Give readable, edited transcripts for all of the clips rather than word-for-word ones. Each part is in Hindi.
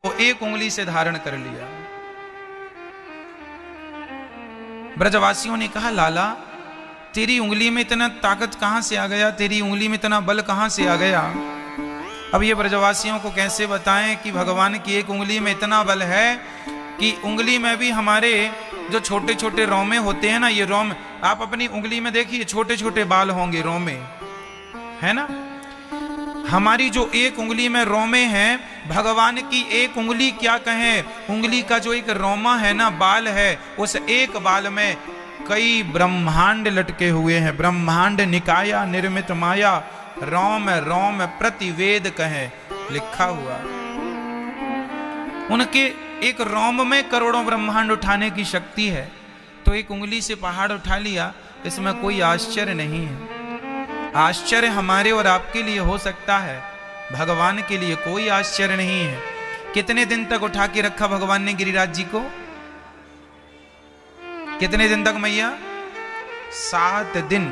वो एक उंगली से धारण कर लिया। ब्रजवासियों ने कहा, लाला तेरी उंगली में इतना ताकत कहां से आ गया, तेरी उंगली में इतना बल कहां से आ गया। अब ये ब्रजवासियों को कैसे बताएं कि भगवान की एक उंगली में इतना बल है कि उंगली में भी हमारे जो छोटे छोटे रोमे होते हैं ना, ये रोम आप अपनी उंगली में देखिए, छोटे छोटे बाल होंगे, रोमे है ना। हमारी जो एक उंगली में रोमे हैं, भगवान की एक उंगली क्या कहें, उंगली का जो एक रोमा है ना, बाल है, उस एक बाल में कई ब्रह्मांड लटके हुए हैं। ब्रह्मांड निकाया निर्मित माया, रोम रोम प्रतिवेद कहें, लिखा हुआ। उनके एक रोम में करोड़ों ब्रह्मांड उठाने की शक्ति है। तो एक उंगली से पहाड़ उठा लिया, इसमें कोई आश्चर्य नहीं है। आश्चर्य हमारे और आपके लिए हो सकता है, भगवान के लिए कोई आश्चर्य नहीं है। कितने दिन तक उठा के रखा भगवान ने गिरिराज जी को, कितने दिन तक मैया, 7 दिन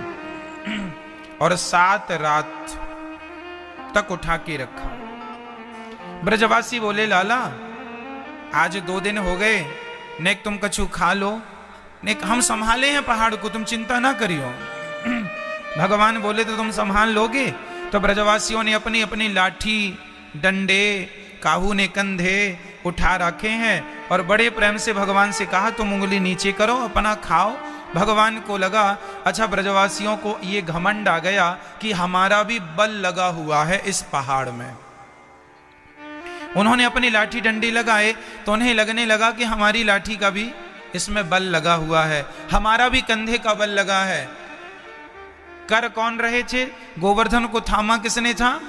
और 7 रात तक उठा के रखा। ब्रजवासी बोले, लाला आज 2 दिन हो गए, नेक तुम कछु खा लो, नेक हम संभाले हैं पहाड़ को, तुम चिंता ना करियो। भगवान बोले तो तुम संभाल लोगे। तो ब्रजवासियों ने अपनी अपनी लाठी, डंडे, काहू ने कंधे उठा रखे हैं और बड़े प्रेम से भगवान से कहा, तुम उंगली नीचे करो, अपना खाओ। भगवान को लगा, अच्छा ब्रजवासियों को ये घमंड आ गया कि हमारा भी बल लगा हुआ है इस पहाड़ में। उन्होंने अपनी लाठी डंडी लगाए तो उन्हें लगने लगा कि हमारी लाठी का भी इसमें बल लगा हुआ है, हमारा भी कंधे का बल लगा है। कर कौन रहे थे, गोवर्धन को थामा किसने था,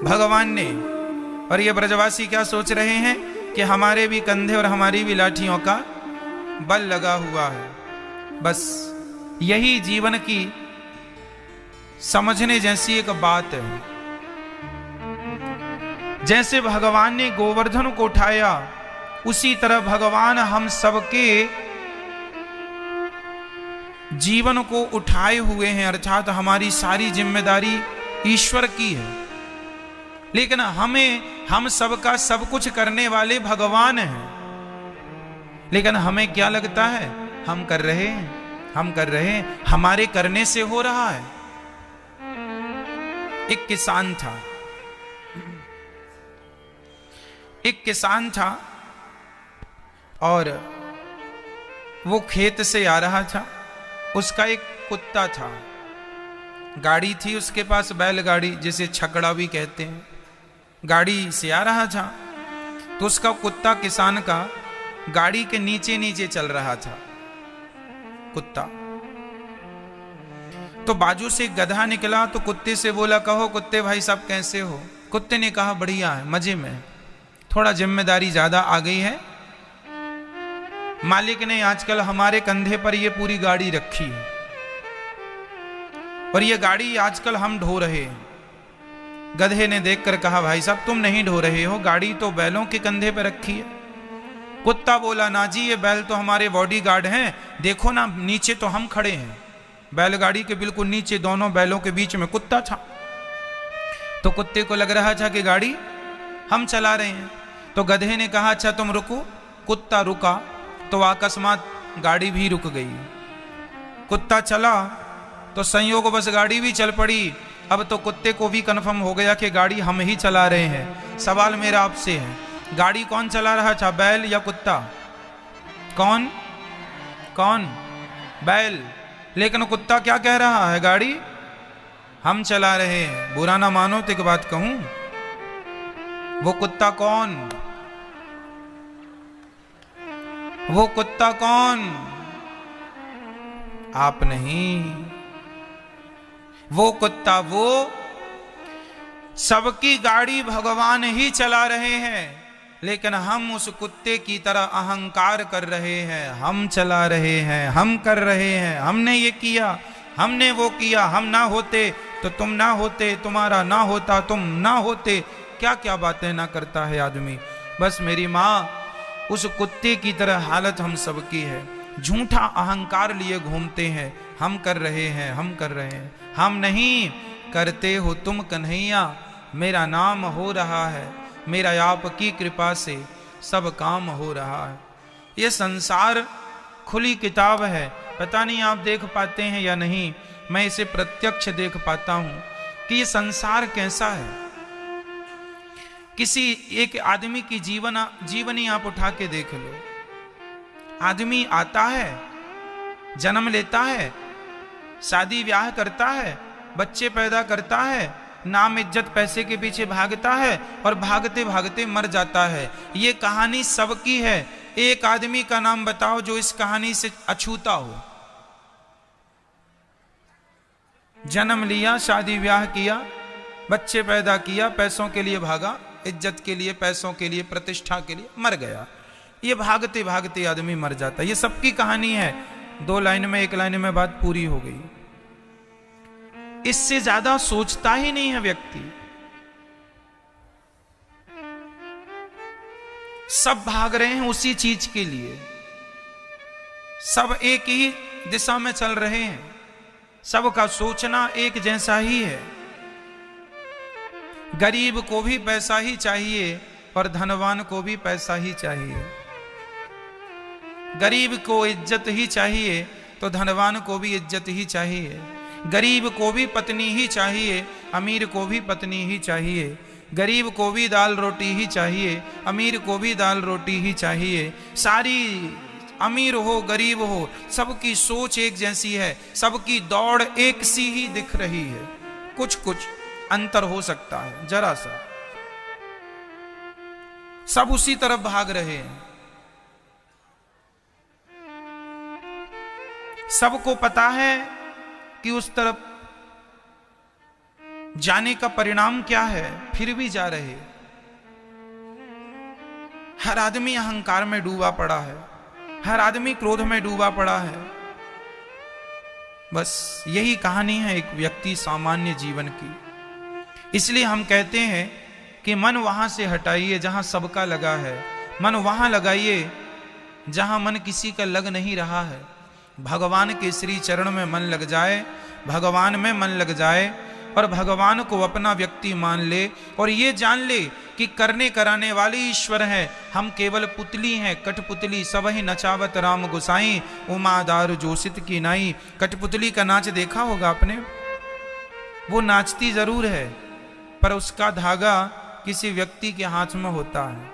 भगवान ने। और ये ब्रजवासी क्या सोच रहे हैं कि हमारे भी कंधे और हमारी भी लाठियों का बल लगा हुआ है। बस यही जीवन की समझने जैसी एक बात है। जैसे भगवान ने गोवर्धन को उठाया, उसी तरह भगवान हम सबके जीवन को उठाए हुए हैं, अर्थात हमारी सारी जिम्मेदारी ईश्वर की है। लेकिन हम सबका सब कुछ करने वाले भगवान हैं। लेकिन हमें क्या लगता है, हम कर रहे हैं, हमारे करने से हो रहा है। एक किसान था और वो खेत से आ रहा था। उसका एक कुत्ता था, गाड़ी थी उसके पास, बैलगाड़ी जिसे छकड़ा भी कहते हैं। गाड़ी से आ रहा था तो उसका कुत्ता, किसान का, गाड़ी के नीचे नीचे चल रहा था कुत्ता। तो बाजू से एक गधा निकला तो कुत्ते से बोला, कहो कुत्ते भाई साहब कैसे हो। कुत्ते ने कहा, बढ़िया है, मजे में, थोड़ा जिम्मेदारी ज्यादा आ गई है, मालिक ने आजकल हमारे कंधे पर ये पूरी गाड़ी रखी है और ये गाड़ी आजकल हम ढो रहे हैं। गधे ने देखकर कहा, भाई साहब तुम नहीं ढो रहे हो, गाड़ी तो बैलों के कंधे पर रखी है। कुत्ता बोला, ना जी ये बैल तो हमारे बॉडीगार्ड हैं, देखो ना नीचे तो हम खड़े हैं। बैलगाड़ी के बिल्कुल नीचे दोनों बैलों के बीच में कुत्ता था। तो कुत्ते को लग रहा था कि गाड़ी हम चला रहे हैं। तो गधे ने कहा, अच्छा तुम रुको। कुत्ता रुका तो अकस्मात गाड़ी भी रुक गई। कुत्ता चला तो संयोग बस गाड़ी भी चल पड़ी। अब तो कुत्ते को भी कन्फर्म हो गया कि गाड़ी हम ही चला रहे हैं। सवाल मेरा आपसे है, गाड़ी कौन चला रहा था, बैल या कुत्ता? कौन? बैल। लेकिन कुत्ता क्या कह रहा है, गाड़ी हम चला रहे हैं। बुरा ना मानो तो एक बात कहूं, वो कुत्ता कौन? आप नहीं। वो कुत्ता, वो सबकी गाड़ी भगवान ही चला रहे हैं, लेकिन हम उस कुत्ते की तरह अहंकार कर रहे हैं। हम चला रहे हैं, हम कर रहे हैं, हमने ये किया, हमने वो किया, हम ना होते तो तुम ना होते, तुम्हारा ना होता तुम ना होते। क्या क्या बातें ना करता है आदमी। बस मेरी माँ, उस कुत्ते की तरह हालत हम सबकी है। झूठा अहंकार लिए घूमते हैं, हम कर रहे हैं, हम कर रहे हैं। हम नहीं करते हो तुम कन्हैया, मेरा नाम हो रहा है। मेरा आपकी कृपा से सब काम हो रहा है। ये संसार खुली किताब है, पता नहीं आप देख पाते हैं या नहीं, मैं इसे प्रत्यक्ष देख पाता हूं कि ये संसार कैसा है। किसी एक आदमी की जीवनी आप उठा के देख लो। आदमी आता है, जन्म लेता है, शादी ब्याह करता है, बच्चे पैदा करता है, नाम इज्जत पैसे के पीछे भागता है और भागते भागते मर जाता है। ये कहानी सबकी है। एक आदमी का नाम बताओ जो इस कहानी से अछूता हो। जन्म लिया, शादी ब्याह किया, बच्चे पैदा किया, पैसों के लिए भागा, इज्जत के लिए, पैसों के लिए, प्रतिष्ठा के लिए, मर गया। ये भागते भागते आदमी मर जाता है। ये सबकी कहानी है। 2 लाइन में, 1 लाइन में बात पूरी हो गई। इससे ज्यादा सोचता ही नहीं है व्यक्ति। सब भाग रहे हैं उसी चीज के लिए, सब एक ही दिशा में चल रहे हैं, सबका सोचना एक जैसा ही है। गरीब को भी पैसा ही चाहिए और धनवान को भी पैसा ही चाहिए। गरीब को इज्जत ही चाहिए तो धनवान को भी इज्जत ही चाहिए। गरीब को भी पत्नी ही चाहिए, अमीर को भी पत्नी ही चाहिए। गरीब को भी दाल रोटी ही चाहिए, अमीर को भी दाल रोटी ही चाहिए। सारी अमीर हो गरीब हो, सबकी सोच एक जैसी है, सबकी दौड़ एक सी ही दिख रही है। कुछ कुछ अंतर हो सकता है, जरा सा। सब उसी तरफ भाग रहे हैं। सबको पता है कि उस तरफ जाने का परिणाम क्या है, फिर भी जा रहे। हर आदमी अहंकार में डूबा पड़ा है, हर आदमी क्रोध में डूबा पड़ा है। बस यही कहानी है एक व्यक्ति सामान्य जीवन की। इसलिए हम कहते हैं कि मन वहां से हटाइए जहां सबका लगा है, मन वहां लगाइए जहां मन किसी का लग नहीं रहा है। भगवान के श्री चरण में मन लग जाए, भगवान में मन लग जाए और भगवान को अपना व्यक्ति मान ले और ये जान ले कि करने कराने वाले ईश्वर हैं, हम केवल पुतली हैं, कठपुतली। सब ही नचावत राम गोसाई, उमादार जोशित की नाई। कठपुतली का नाच देखा होगा आपने, वो नाचती जरूर है पर उसका धागा किसी व्यक्ति के हाथ में होता है।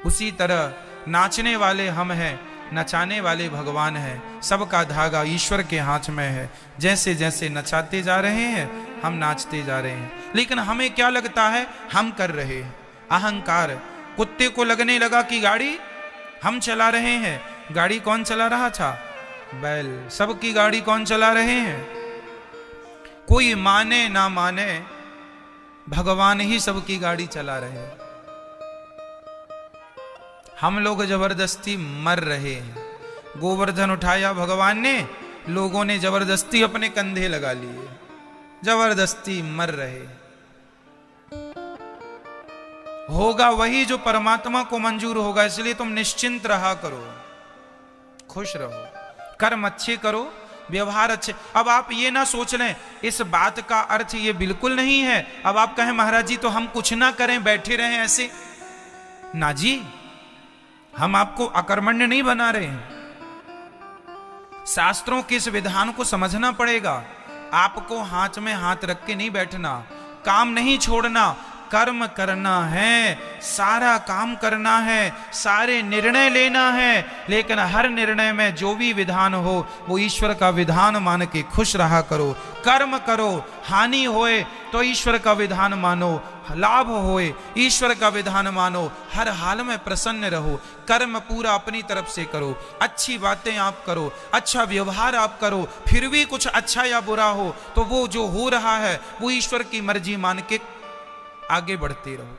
उसी तरह नाचने वाले हम हैं, नचाने वाले भगवान हैं, सबका धागा ईश्वर के हाथ में है। जैसे जैसे नचाते जा रहे हैं हम नाचते जा रहे हैं, लेकिन हमें क्या लगता है हम कर रहे हैं। अहंकार। कुत्ते को लगने लगा कि गाड़ी हम चला रहे हैं। गाड़ी कौन चला रहा था? बैल। सबकी गाड़ी कौन चला रहे हैं? कोई माने ना माने, भगवान ही सबकी गाड़ी चला रहे हैं। हम लोग जबरदस्ती मर रहे हैं। गोवर्धन उठाया भगवान ने, लोगों ने जबरदस्ती अपने कंधे लगा लिए, जबरदस्ती मर रहे। होगा वही जो परमात्मा को मंजूर होगा, इसलिए तुम निश्चिंत रहा करो, खुश रहो, कर्म अच्छे करो, व्यवहार अच्छे। अब आप ये ना सोच लें, इस बात का अर्थ ये बिल्कुल नहीं है अब आप कहें महाराज जी तो हम कुछ ना करें, बैठे रहें ऐसे। ना जी, हम आपको अकर्मण्य नहीं बना रहे हैं। शास्त्रों के इस विधान को समझना पड़ेगा। आपको हाथ में हाथ रख के नहीं बैठना, काम नहीं छोड़ना, कर्म करना है, सारा काम करना है, सारे निर्णय लेना है, लेकिन हर निर्णय में जो भी विधान हो वो ईश्वर का विधान मान के खुश रहा करो। कर्म करो, हानि होए तो ईश्वर का विधान मानो, लाभ होए ईश्वर का विधान मानो, हर हाल में प्रसन्न रहो। कर्म पूरा अपनी तरफ से करो, अच्छी बातें आप करो, अच्छा व्यवहार आप करो। फिर भी कुछ अच्छा या बुरा हो तो वो जो हो रहा है वो ईश्वर की मर्जी मान के आगे बढ़ते रहो।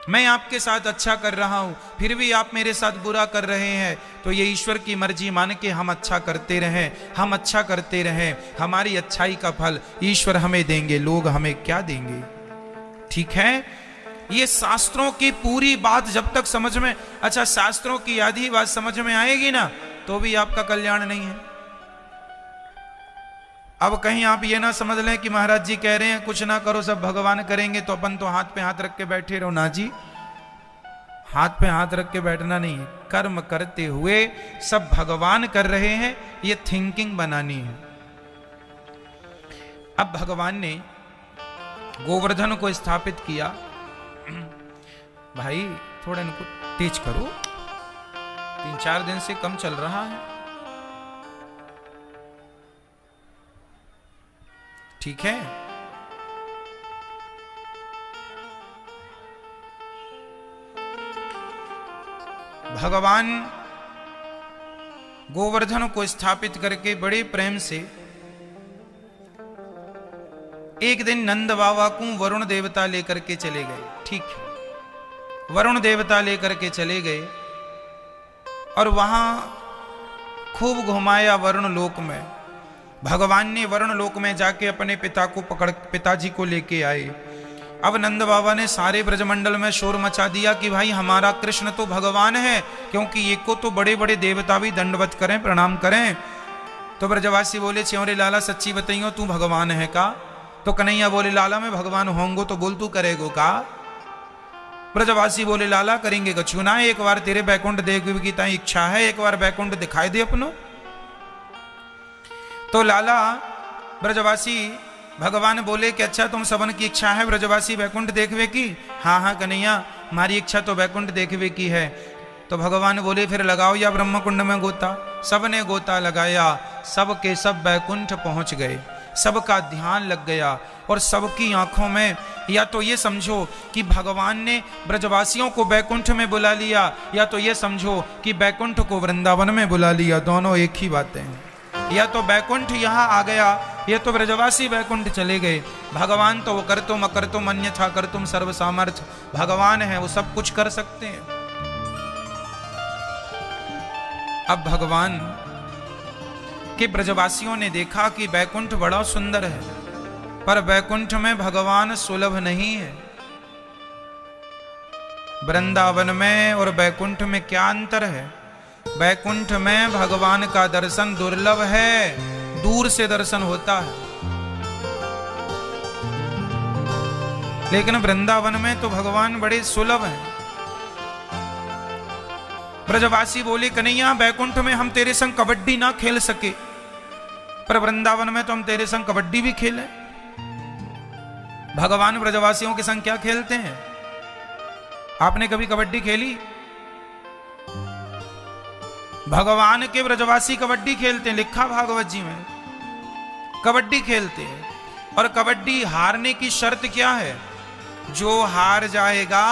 मैं आपके साथ अच्छा कर रहा हूं, फिर भी आप मेरे साथ बुरा कर रहे हैं, तो ये ईश्वर की मर्जी मान के हम अच्छा करते रहें, हम अच्छा करते रहें। हमारी अच्छाई का फल ईश्वर हमें देंगे, लोग हमें क्या देंगे। ठीक है, ये शास्त्रों की पूरी बात जब तक समझ में, अच्छा शास्त्रों की आधी बात समझ में आएगी ना तो भी आपका कल्याण नहीं है। अब कहीं आप ये ना समझ लें कि महाराज जी कह रहे हैं कुछ ना करो सब भगवान करेंगे तो अपन तो हाथ पे हाथ रख के बैठे रहो। ना जी, हाथ पे हाथ रख के बैठना नहीं है, कर्म करते हुए सब भगवान कर रहे हैं, ये थिंकिंग बनानी है। अब भगवान ने गोवर्धन को स्थापित किया। भाई थोड़ा इनको तेज करो, 3-4 दिन से कम चल रहा है। ठीक है, भगवान गोवर्धन को स्थापित करके बड़े प्रेम से एक दिन नंद बाबा को वरुण देवता लेकर के चले गए। ठीक है, वरुण देवता लेकर के चले गए और वहां खूब घुमाया वरुण लोक में। भगवान ने वरुण लोक में जाके अपने पिताजी को लेके आए। अब नंद बाबा ने सारे ब्रजमंडल में शोर मचा दिया कि भाई हमारा कृष्ण तो भगवान है, क्योंकि ये को तो बड़े बड़े देवता भी दंडवत करें, प्रणाम करें। तो ब्रजवासी बोले, च्योरे लाला सच्ची बताइयो तू भगवान है का? तो कन्हैया बोले, लाला मैं भगवान होंगो तो बोल तू करेगो का? ब्रजवासी बोले, लाला करेंगे कछु ना, एक बार तेरे बैकुंठ देखने की ताई इच्छा है, एक बार बैकुंठ दिखाई दे अपनो। तो लाला ब्रजवासी भगवान बोले कि अच्छा तुम सबन की इच्छा है ब्रजवासी बैकुंठ देखवे की? हाँ हाँ कन्हैया हमारी इच्छा तो बैकुंठ देखवे की है। तो भगवान बोले फिर लगाओ या ब्रह्म कुंड में गोता। सबने गोता लगाया, सब के सब बैकुंठ पहुंच गए, सबका ध्यान लग गया और सबकी आंखों में या तो ये समझो कि भगवान ने ब्रजवासियों को बैकुंठ में बुला लिया, या तो ये समझो कि बैकुंठ को वृंदावन में बुला लिया। दोनों एक ही बातें हैं। या तो बैकुंठ यहाँ आ गया, या तो ब्रजवासी बैकुंठ चले गए। भगवान तो वो कर तुम अकर तुम अन्यथा कर तुम सर्व सामर्थ भगवान है, वो सब कुछ कर सकते हैं। अब भगवान के ब्रजवासियों ने देखा कि बैकुंठ बड़ा सुंदर है, पर बैकुंठ में भगवान सुलभ नहीं है। वृंदावन में और बैकुंठ में क्या अंतर है? बैकुंठ में भगवान का दर्शन दुर्लभ है, दूर से दर्शन होता है, लेकिन वृंदावन में तो भगवान बड़े सुलभ हैं। ब्रजवासी बोले, कन्हैया बैकुंठ में हम तेरे संग कबड्डी ना खेल सके, पर वृंदावन में तो हम तेरे संग कबड्डी भी खेले। भगवान ब्रजवासियों के संग क्या खेलते हैं? आपने कभी कबड्डी खेली? भगवान के ब्रजवासी कबड्डी खेलते हैं, लिखा भागवत जी में कबड्डी खेलते हैं। और कबड्डी हारने की शर्त क्या है? जो हार जाएगा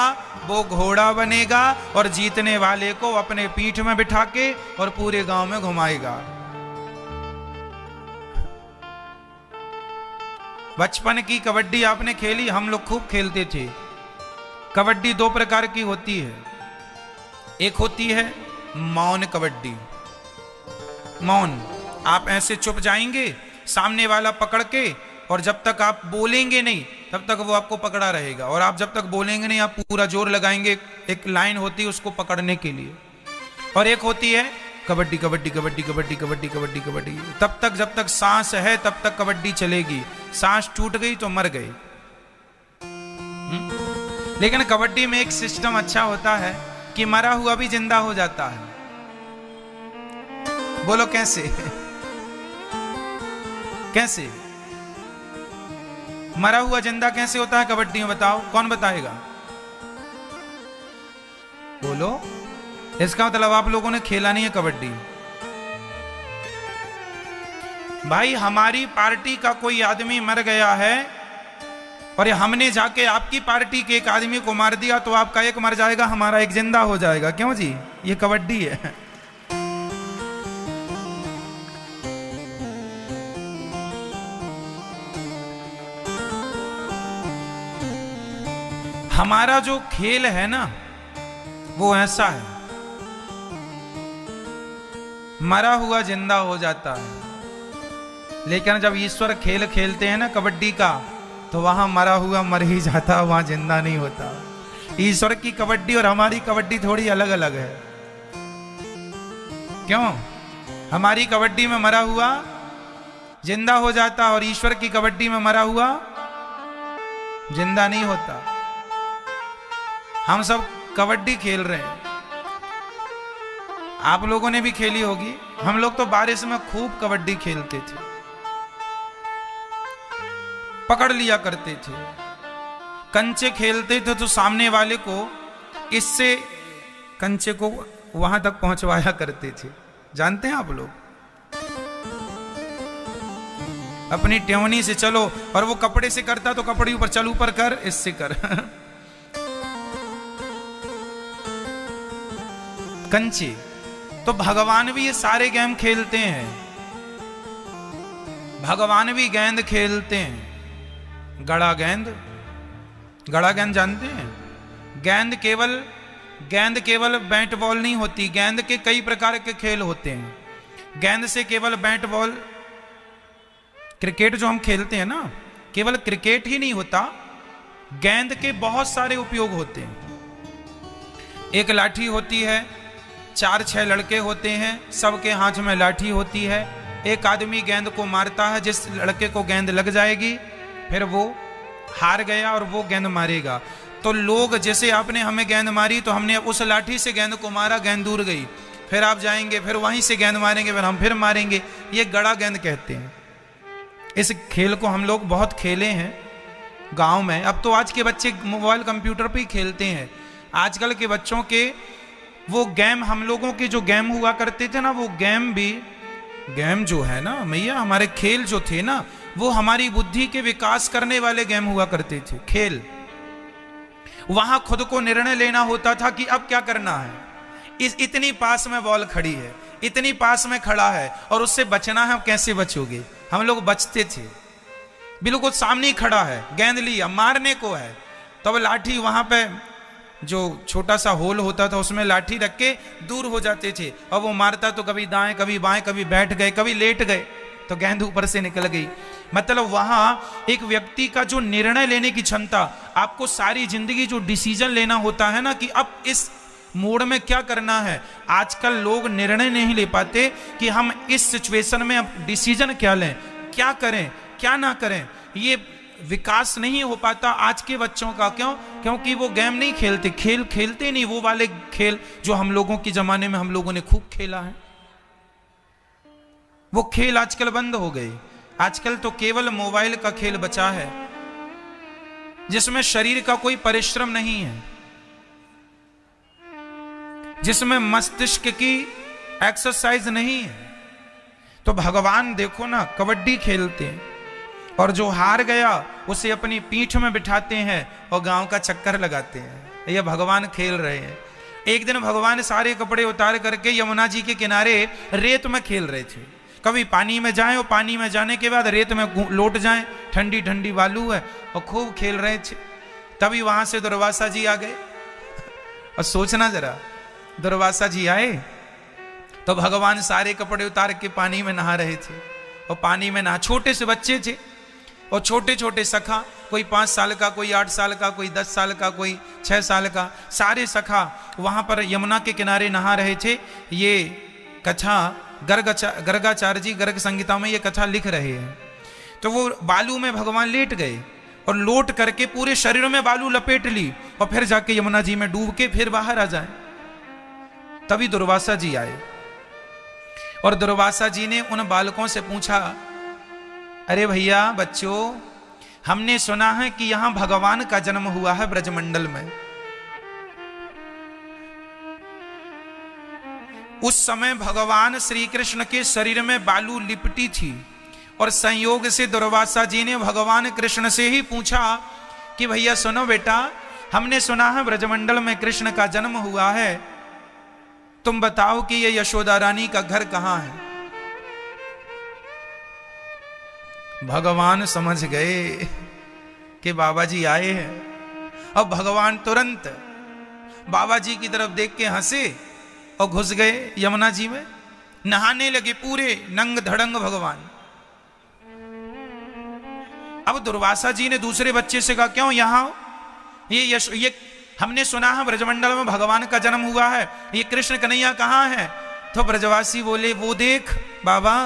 वो घोड़ा बनेगा और जीतने वाले को अपने पीठ में बिठा के और पूरे गांव में घुमाएगा। बचपन की कबड्डी आपने खेली? हम लोग खूब खेलते थे। कबड्डी 2 प्रकार की होती है। एक होती है मौन कबड्डी। मौन, आप ऐसे चुप जाएंगे, सामने वाला पकड़ के, और जब तक आप बोलेंगे नहीं तब तक वो आपको पकड़ा रहेगा, और आप जब तक बोलेंगे नहीं आप पूरा जोर लगाएंगे। एक लाइन होती है उसको पकड़ने के लिए। और एक होती है कबड्डी कबड्डी कबड्डी कबड्डी कबड्डी कबड्डी कबड्डी, तब तक जब तक सांस है तब तक कबड्डी चलेगी, सांस टूट गई तो मर गई। लेकिन कबड्डी में एक सिस्टम अच्छा होता है कि मरा हुआ भी जिंदा हो जाता है। बोलो कैसे? कैसे मरा हुआ जिंदा कैसे होता है कबड्डी में? बताओ, कौन बताएगा? बोलो। इसका मतलब आप लोगों ने खेला नहीं है कबड्डी। भाई हमारी पार्टी का कोई आदमी मर गया है और हमने जाके आपकी पार्टी के एक आदमी को मार दिया, तो आपका एक मर जाएगा, हमारा एक जिंदा हो जाएगा। क्यों जी? ये कबड्डी है। हमारा जो खेल है ना वो ऐसा है, मरा हुआ जिंदा हो जाता है। लेकिन जब ईश्वर खेल खेलते हैं ना कबड्डी का, तो वहां मरा हुआ मर ही जाता, वहां जिंदा नहीं होता। ईश्वर की कबड्डी और हमारी कबड्डी थोड़ी अलग अलग है। क्यों? हमारी कबड्डी में मरा हुआ जिंदा हो जाता, और ईश्वर की कबड्डी में मरा हुआ जिंदा नहीं होता। हम सब कबड्डी खेल रहे हैं। आप लोगों ने भी खेली होगी। हम लोग तो बारिश में खूब कबड्डी खेलते थे, पकड़ लिया करते थे। कंचे खेलते थे तो सामने वाले को इससे कंचे को वहां तक पहुंचवाया करते थे। जानते हैं आप लोग? अपनी टेवनी से चलो, और वो कपड़े से करता तो कपड़े ऊपर चल, ऊपर कर, इससे कर। कंचे। तो भगवान भी ये सारे गेम खेलते हैं। भगवान भी गेंद खेलते हैं। गड़ा गेंद, गड़ा गेंद जानते हैं? गेंद केवल बैट बॉल नहीं होती, गेंद के कई प्रकार के खेल होते हैं। गेंद से केवल बैट बॉल, क्रिकेट जो हम खेलते हैं ना, केवल क्रिकेट ही नहीं होता, गेंद के बहुत सारे उपयोग होते हैं। एक लाठी होती है, 4-6 लड़के होते हैं, सबके हाथ में लाठी होती है। एक आदमी गेंद को मारता है, जिस लड़के को गेंद लग जाएगी फिर वो हार गया और वो गेंद मारेगा। तो लोग, जैसे आपने हमें गेंद मारी तो हमने उस लाठी से गेंद को मारा, गेंद दूर गई, फिर आप जाएंगे, फिर वहीं से गेंद मारेंगे, फिर हम फिर मारेंगे। ये गड़ा गेंद कहते हैं। इस खेल को हम लोग बहुत खेले हैं गांव में। अब तो आज के बच्चे मोबाइल कंप्यूटर पे ही खेलते हैं। आजकल के बच्चों के वो गेम, हम लोगों के जो गेम हुआ करते थे ना, वो गेम जो है ना मैया, हमारे खेल जो थे ना, वो हमारी बुद्धि के विकास करने वाले गेम हुआ करते थे। खेल, वहां खुद को निर्णय लेना होता था कि अब क्या करना है। इतनी पास में बॉल खड़ी है, इतनी पास में खड़ा है, और उससे बचना है, कैसे बचोगे? हम लोग बचते थे। बिल्कुल सामने खड़ा है, गेंद लिया, मारने को है, तो अब लाठी वहां पे जो छोटा सा होल होता था उसमें लाठी रख के दूर हो जाते थे, और वो मारता तो कभी दाएं कभी बाएं, कभी बैठ गए कभी लेट गए, तो गेंद ऊपर से निकल गई। मतलब वहां एक व्यक्ति का जो निर्णय लेने की क्षमता, आपको सारी जिंदगी जो डिसीजन लेना होता है ना कि अब इस मोड़ में क्या करना है, आजकल लोग निर्णय नहीं ले पाते कि हम इस सिचुएशन में अब डिसीजन क्या लें, क्या करें क्या ना करें। ये विकास नहीं हो पाता आज के बच्चों का। क्यों? क्योंकि वो गेम नहीं खेलते, खेल खेलते नहीं, वो वाले खेल जो हम लोगों के जमाने में हम लोगों ने खूब खेला है, वो खेल आजकल बंद हो गए। आजकल तो केवल मोबाइल का खेल बचा है, जिसमें शरीर का कोई परिश्रम नहीं है, जिसमें मस्तिष्क की एक्सरसाइज नहीं है। तो भगवान देखो ना, कबड्डी खेलते हैं, और जो हार गया उसे अपनी पीठ में बिठाते हैं और गांव का चक्कर लगाते हैं। ये भगवान खेल रहे हैं। एक दिन भगवान सारे कपड़े उतार करके यमुना जी के किनारे रेत में खेल रहे थे। कभी पानी में जाएं और पानी में जाने के बाद रेत में लौट जाएं, ठंडी ठंडी बालू है, और खूब खेल रहे थे। तभी वहां से दुर्वासा जी आ गए। और सोचना जरा, दुर्वासा जी आए तो भगवान सारे कपड़े उतार के पानी में नहा रहे थे, और पानी में नहा, छोटे से बच्चे थे और छोटे छोटे सखा, कोई 5 साल का, कोई 8 साल का, कोई 10 साल का, कोई 6 साल का, सारे सखा वहां पर यमुना के किनारे नहा रहे थे। ये कथा गर्गाचार्य जी गर्ग संहिता में ये कथा लिख रहे हैं। तो वो बालू में भगवान लेट गए और लौट करके पूरे शरीर में बालू लपेट ली, और फिर जाके यमुना जी में डूब के फिर बाहर आ जाए। तभी दुर्वासा जी आए, और दुर्वासा जी ने उन बालकों से पूछा, अरे भैया बच्चों, हमने सुना है कि यहां भगवान का जन्म हुआ है ब्रजमंडल में। उस समय भगवान श्री कृष्ण के शरीर में बालू लिपटी थी, और संयोग से दुर्वासा जी ने भगवान कृष्ण से ही पूछा कि भैया सुनो बेटा, हमने सुना है ब्रजमंडल में कृष्ण का जन्म हुआ है, तुम बताओ कि ये यशोदा रानी का घर कहां है। भगवान समझ गए कि बाबा जी आए हैं। अब भगवान तुरंत बाबा जी की तरफ देख के हंसे और घुस गए यमुना जी में, नहाने लगे पूरे नंग धड़ंग भगवान। अब दुर्वासा जी ने दूसरे बच्चे से कहा, क्यों यहां, ये हमने सुना है ब्रजमंडल में भगवान का जन्म हुआ है, ये कृष्ण कन्हैया कहां है। तो ब्रजवासी बोले, वो देख बाबा,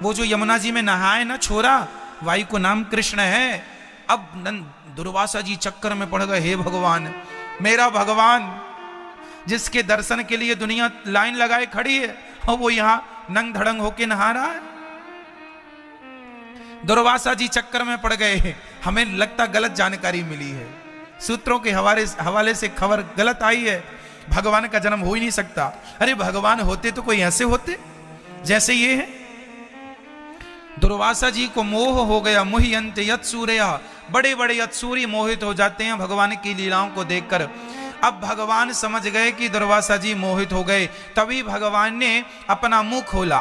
वो जो यमुना जी में नहाए ना छोरा, वायु को नाम कृष्ण है। अब दुर्वासा जी चक्कर में पड़ गए, हे भगवान, मेरा भगवान जिसके दर्शन के लिए दुनिया लाइन लगाए खड़ी है और वो यहां नंग धड़ंग होके नहा रहा है। दुर्वासा जी चक्कर में पड़ गए। हमें लगता गलत जानकारी मिली है, सूत्रों के हवाले से खबर गलत आई है, भगवान का जन्म हो ही नहीं सकता। अरे भगवान होते तो कोई ऐसे होते जैसे ये है। दुर्वासा जी को मोह हो गया, मुह्यन्ते यत्सूरया, बड़े बड़े यत्सूरी मोहित हो जाते हैं भगवान की लीलाओं को देखकर। अब भगवान समझ गए कि दुर्वासा जी मोहित हो गए, तभी भगवान ने अपना मुंह खोला।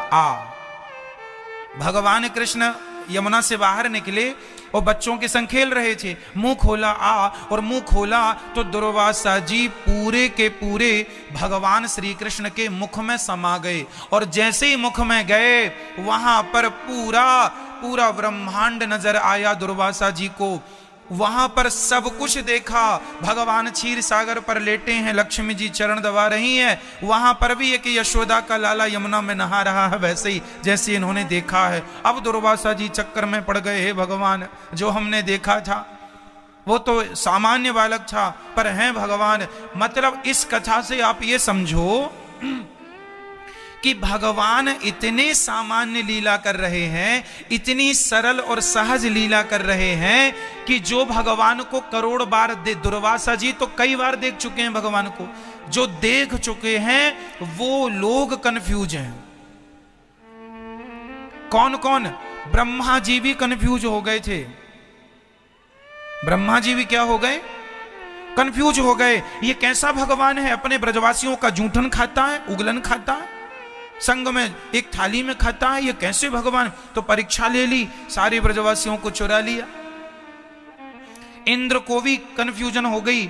भगवान कृष्ण यमुना से बाहर निकले और बच्चों के संग खेल रहे थे। मुंह खोला और मुंह खोला तो दुर्वासा जी पूरे के पूरे भगवान श्री कृष्ण के मुख में समा गए। और जैसे ही मुख में गए वहां पर पूरा पूरा ब्रह्मांड नजर आया दुर्वासा जी को। वहां पर सब कुछ देखा। भगवान क्षीर सागर पर लेटे हैं, लक्ष्मी जी चरण दबा रही हैं। वहां पर भी एक यशोदा का लाला यमुना में नहा रहा है, वैसे ही जैसे इन्होंने देखा है। अब दुर्वासा जी चक्कर में पड़ गए। हे भगवान, जो हमने देखा था वो तो सामान्य बालक था, पर हैं भगवान। मतलब इस कथा से आप ये समझो कि भगवान इतने सामान्य लीला कर रहे हैं, इतनी सरल और सहज लीला कर रहे हैं कि जो भगवान को करोड़ बार दुर्वासा जी तो कई बार देख चुके हैं भगवान को, जो देख चुके हैं वो लोग कंफ्यूज हैं। कौन कौन? ब्रह्मा जी भी कंफ्यूज हो गए थे। ब्रह्मा जी भी क्या हो गए? कंफ्यूज हो गए। ये कैसा भगवान है? अपने ब्रजवासियों का जूठन खाता है, उगलन खाता है, संग में एक थाली में खाता है, ये कैसे भगवान? तो परीक्षा ले ली, सारे ब्रजवासियों को चुरा लिया। इंद्र को भी कंफ्यूजन हो गई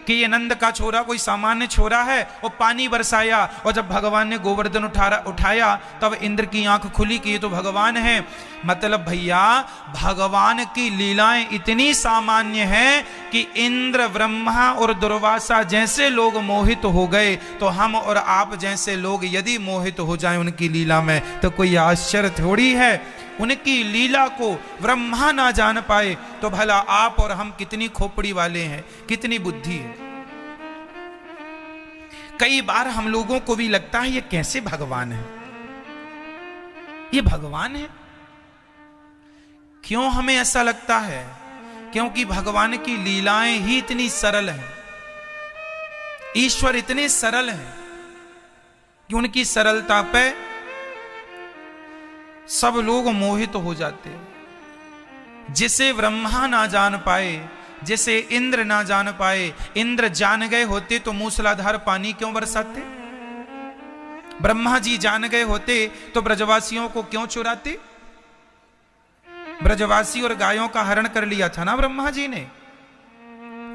कि ये नंद का छोरा कोई सामान्य छोरा है, और पानी बरसाया। और जब भगवान ने गोवर्धन उठाया तब इंद्र की आंख खुली कि ये तो भगवान है। मतलब भैया भगवान की लीलाएं इतनी सामान्य हैं कि इंद्र, ब्रह्मा और दुर्वासा जैसे लोग मोहित हो गए, तो हम और आप जैसे लोग यदि मोहित हो जाएं उनकी लीला में तो कोई आश्चर्य थोड़ी है। उनकी लीला को ब्रह्मा ना जान पाए तो भला आप और हम कितनी खोपड़ी वाले हैं, कितनी बुद्धि है। कई बार हम लोगों को भी लगता है ये कैसे भगवान है, ये भगवान है। क्यों हमें ऐसा लगता है? क्योंकि भगवान की लीलाएं ही इतनी सरल हैं, ईश्वर इतने सरल हैं कि उनकी सरलता पे सब लोग मोहित हो जाते हैं। जिसे ब्रह्मा ना जान पाए, जिसे इंद्र ना जान पाए, इंद्र जान गए होते तो मूसलाधार पानी क्यों बरसाते? ब्रह्मा जी जान गए होते तो ब्रजवासियों को क्यों चुराते? ब्रजवासी और गायों का हरण कर लिया था ना ब्रह्मा जी ने,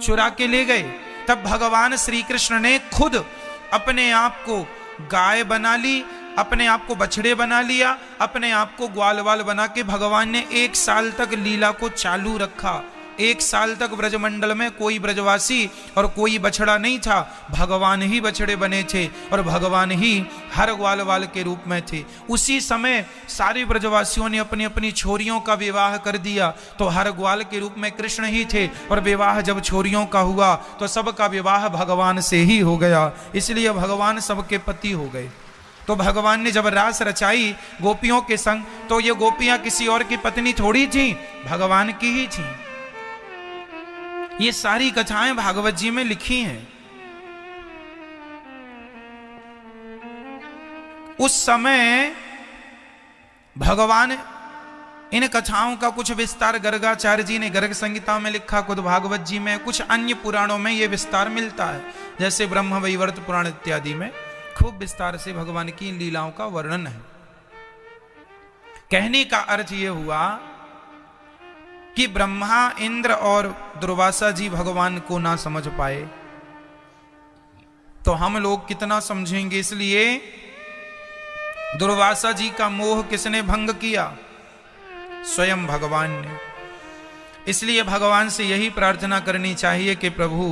चुरा के ले गए। तब भगवान श्री कृष्ण ने खुद अपने आप को गाय बना ली, अपने आप को बछड़े बना लिया, अपने आप को ग्वालवाल बना के भगवान ने 1 साल तक लीला को चालू रखा। 1 साल तक ब्रजमंडल में कोई ब्रजवासी और कोई बछड़ा नहीं था, भगवान ही बछड़े बने थे और भगवान ही हर ग्वालवाल के रूप में थे। उसी समय सारे ब्रजवासियों ने अपनी अपनी छोरियों का विवाह कर दिया, तो हर ग्वाल के रूप में कृष्ण ही थे। और विवाह जब छोरियों का हुआ तो सबका विवाह भगवान से ही हो गया, इसलिए भगवान सबके पति हो गए। तो भगवान ने जब रास रचाई गोपियों के संग, तो ये गोपियां किसी और की पत्नी थोड़ी थी, भगवान की ही थी। ये सारी कथाएं भागवत जी में लिखी हैं। उस समय भगवान इन कथाओं का कुछ विस्तार गर्गाचार्य जी ने गर्ग संहिता में लिखा, खुद भागवत जी में, कुछ अन्य पुराणों में यह विस्तार मिलता है, जैसे ब्रह्म वैवर्त पुराण इत्यादि में खूब विस्तार से भगवान की इन लीलाओं का वर्णन है। कहने का अर्थ यह हुआ कि ब्रह्मा, इंद्र और दुर्वासा जी भगवान को ना समझ पाए तो हम लोग कितना समझेंगे। इसलिए दुर्वासा जी का मोह किसने भंग किया? स्वयं भगवान ने। इसलिए भगवान से यही प्रार्थना करनी चाहिए कि प्रभु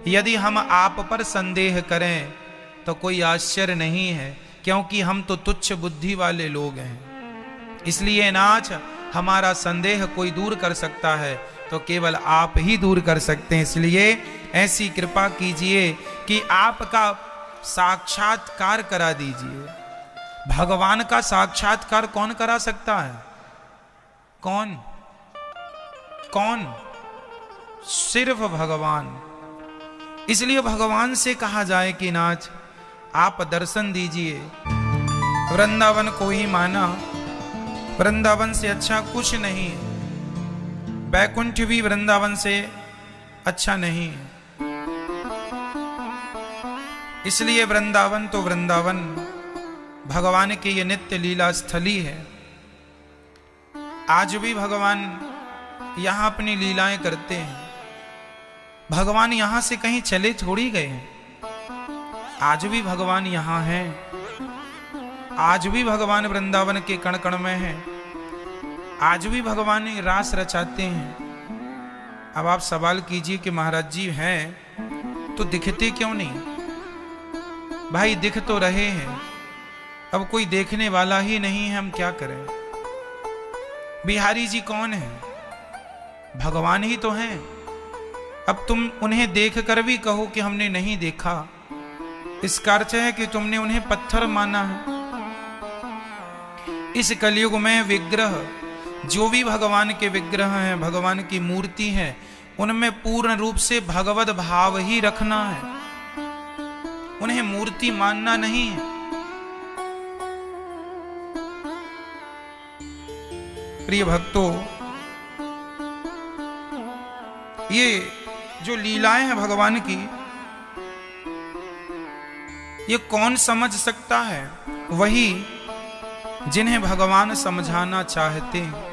यदि हम आप पर संदेह करें तो कोई आश्चर्य नहीं है, क्योंकि हम तो तुच्छ बुद्धि वाले लोग हैं। इसलिए नाथ हमारा संदेह कोई दूर कर सकता है तो केवल आप ही दूर कर सकते हैं। इसलिए ऐसी कृपा कीजिए कि आपका साक्षात्कार करा दीजिए। भगवान का साक्षात्कार कौन करा सकता है? कौन कौन? सिर्फ भगवान। इसलिए भगवान से कहा जाए कि नाथ आप दर्शन दीजिए। वृंदावन को ही माना, वृंदावन से अच्छा कुछ नहीं है, बैकुंठ भी वृंदावन से अच्छा नहीं है। इसलिए वृंदावन तो वृंदावन, भगवान की ये नित्य लीला स्थली है। आज भी भगवान यहां अपनी लीलाएं करते हैं। भगवान यहां से कहीं चले थोड़ी गए हैं, आज भी भगवान यहां हैं। आज भी भगवान वृंदावन के कण कण में हैं। आज भी भगवान रास रचाते हैं। अब आप सवाल कीजिए कि महाराज जी हैं तो दिखते क्यों नहीं? भाई दिख तो रहे हैं, अब कोई देखने वाला ही नहीं है, हम क्या करें? बिहारी जी कौन है? भगवान ही तो हैं। अब तुम उन्हें देखकर भी कहो कि हमने नहीं देखा, इसका अर्थ है कि तुमने उन्हें पत्थर माना है। इस कलयुग में विग्रह, जो भी भगवान के विग्रह हैं, भगवान की मूर्ति है, उनमें पूर्ण रूप से भगवत भाव ही रखना है, उन्हें मूर्ति मानना नहीं है। प्रिय भक्तों, ये जो लीलाएं हैं भगवान की, ये कौन समझ सकता है? वही जिन्हें भगवान समझाना चाहते हैं।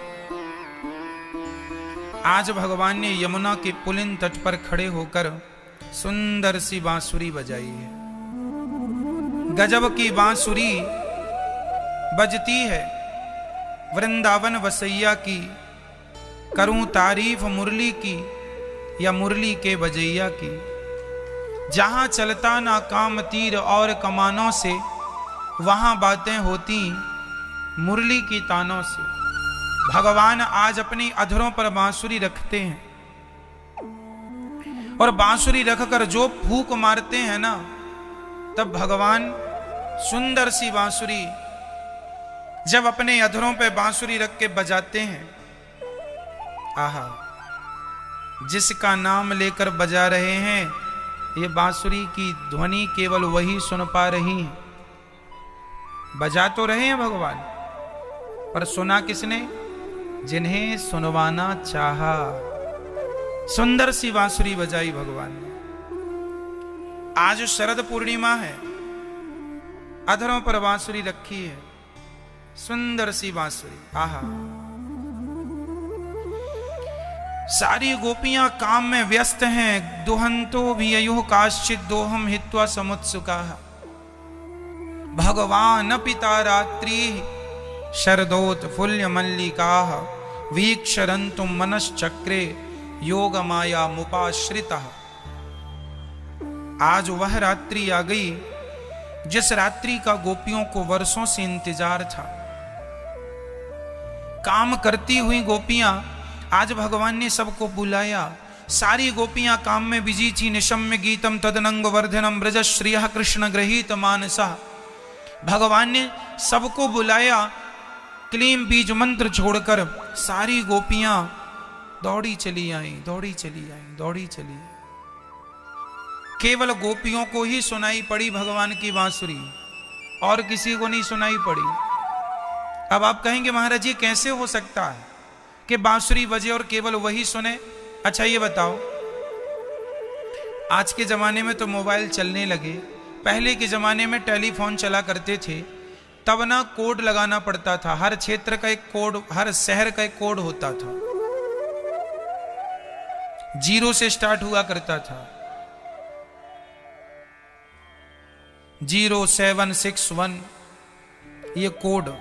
आज भगवान ने यमुना के पुलिन तट पर खड़े होकर सुंदर सी बांसुरी बजाई है। गजब की बांसुरी बजती है। वृंदावन वसैया की करूं तारीफ मुरली की, या मुरली के बजैया की। जहां चलता ना काम तीर और कमानों से, वहां बातें होती मुरली की तानों से। भगवान आज अपनी अधरों पर बांसुरी रखते हैं, और बांसुरी रखकर जो फूंक मारते हैं ना, तब भगवान सुंदर सी बांसुरी जब अपने अधरों पे बांसुरी रख के बजाते हैं, आहा, जिसका नाम लेकर बजा रहे हैं, ये बांसुरी की ध्वनि केवल वही सुन पा रही है। बजा तो रहे हैं भगवान, पर सुना किसने? जिन्हें सुनवाना चाहा। सुंदर सी बांसुरी बजाई भगवान ने। आज शरद पूर्णिमा है, अधरों पर बांसुरी रखी है, सुंदर सी बांसुरी, आहा। सारी गोपियां काम में व्यस्त हैं। दुहंतो भी अयुः काश्चित् दोहम हित्वा समुत्सुका। भगवान पिता रात्रि शरदोत्फुल्य मल्लिका वीक्षरन्तु मनश्चक्रे योग माया मुपाश्रिता। आज वह रात्रि आ गई जिस रात्रि का गोपियों को वर्षों से इंतजार था। काम करती हुई गोपियां, आज भगवान ने सबको बुलाया। सारी गोपियां काम में बिजी थी। निशम्य गीतम तदनंग वर्धनम ब्रज श्रियः कृष्ण गृहीत मानसा। भगवान ने सबको बुलाया। क्लीम बीज मंत्र छोड़कर सारी गोपियां दौड़ी चली आई, दौड़ी चली आई, दौड़ी चली आई। केवल गोपियों को ही सुनाई पड़ी भगवान की बांसुरी, और किसी को नहीं सुनाई पड़ी। अब आप कहेंगे महाराज ये कैसे हो सकता है कि बांसुरी बजे और केवल वही सुने? अच्छा ये बताओ, आज के जमाने में तो मोबाइल चलने लगे, पहले के जमाने में टेलीफोन चला करते थे, तब ना कोड लगाना पड़ता था। हर क्षेत्र का एक कोड, हर शहर का एक कोड होता था, 0 से स्टार्ट हुआ करता था। 0761 ये कोड,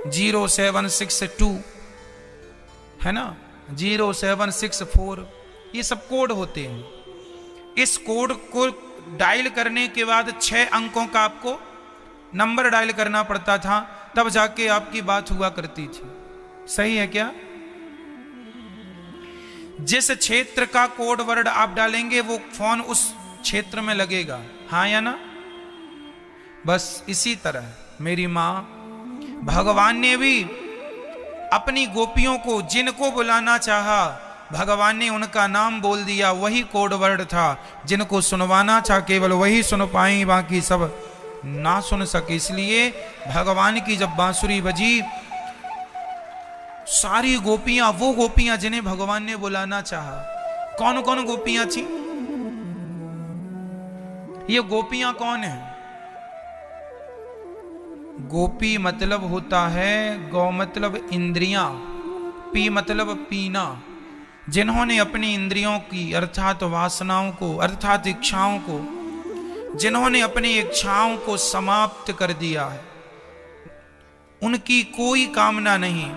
0762 है ना, 0764, ये सब कोड होते हैं। इस कोड को डायल करने के बाद 6 अंकों का आपको नंबर डायल करना पड़ता था, तब जाके आपकी बात हुआ करती थी। सही है क्या? जिस क्षेत्र का कोड वर्ड आप डालेंगे वो फोन उस क्षेत्र में लगेगा, हाँ या ना? बस इसी तरह मेरी माँ, भगवान ने भी अपनी गोपियों को जिनको बुलाना चाहा, भगवान ने उनका नाम बोल दिया। वही कोड वर्ड था, जिनको सुनवाना था केवल वही सुन पाई, बाकी सब ना सुन सके। इसलिए भगवान की जब बांसुरी बजी, सारी गोपियां, वो गोपियां जिन्हें भगवान ने बुलाना चाहा, कौन कौन गोपियां थी? ये गोपियां कौन है? गोपी मतलब होता है, गौ मतलब इंद्रियां, पी मतलब पीना। जिन्होंने अपनी इंद्रियों की अर्थात वासनाओं को, अर्थात इच्छाओं को, जिन्होंने अपनी इच्छाओं को समाप्त कर दिया है, उनकी कोई कामना नहीं,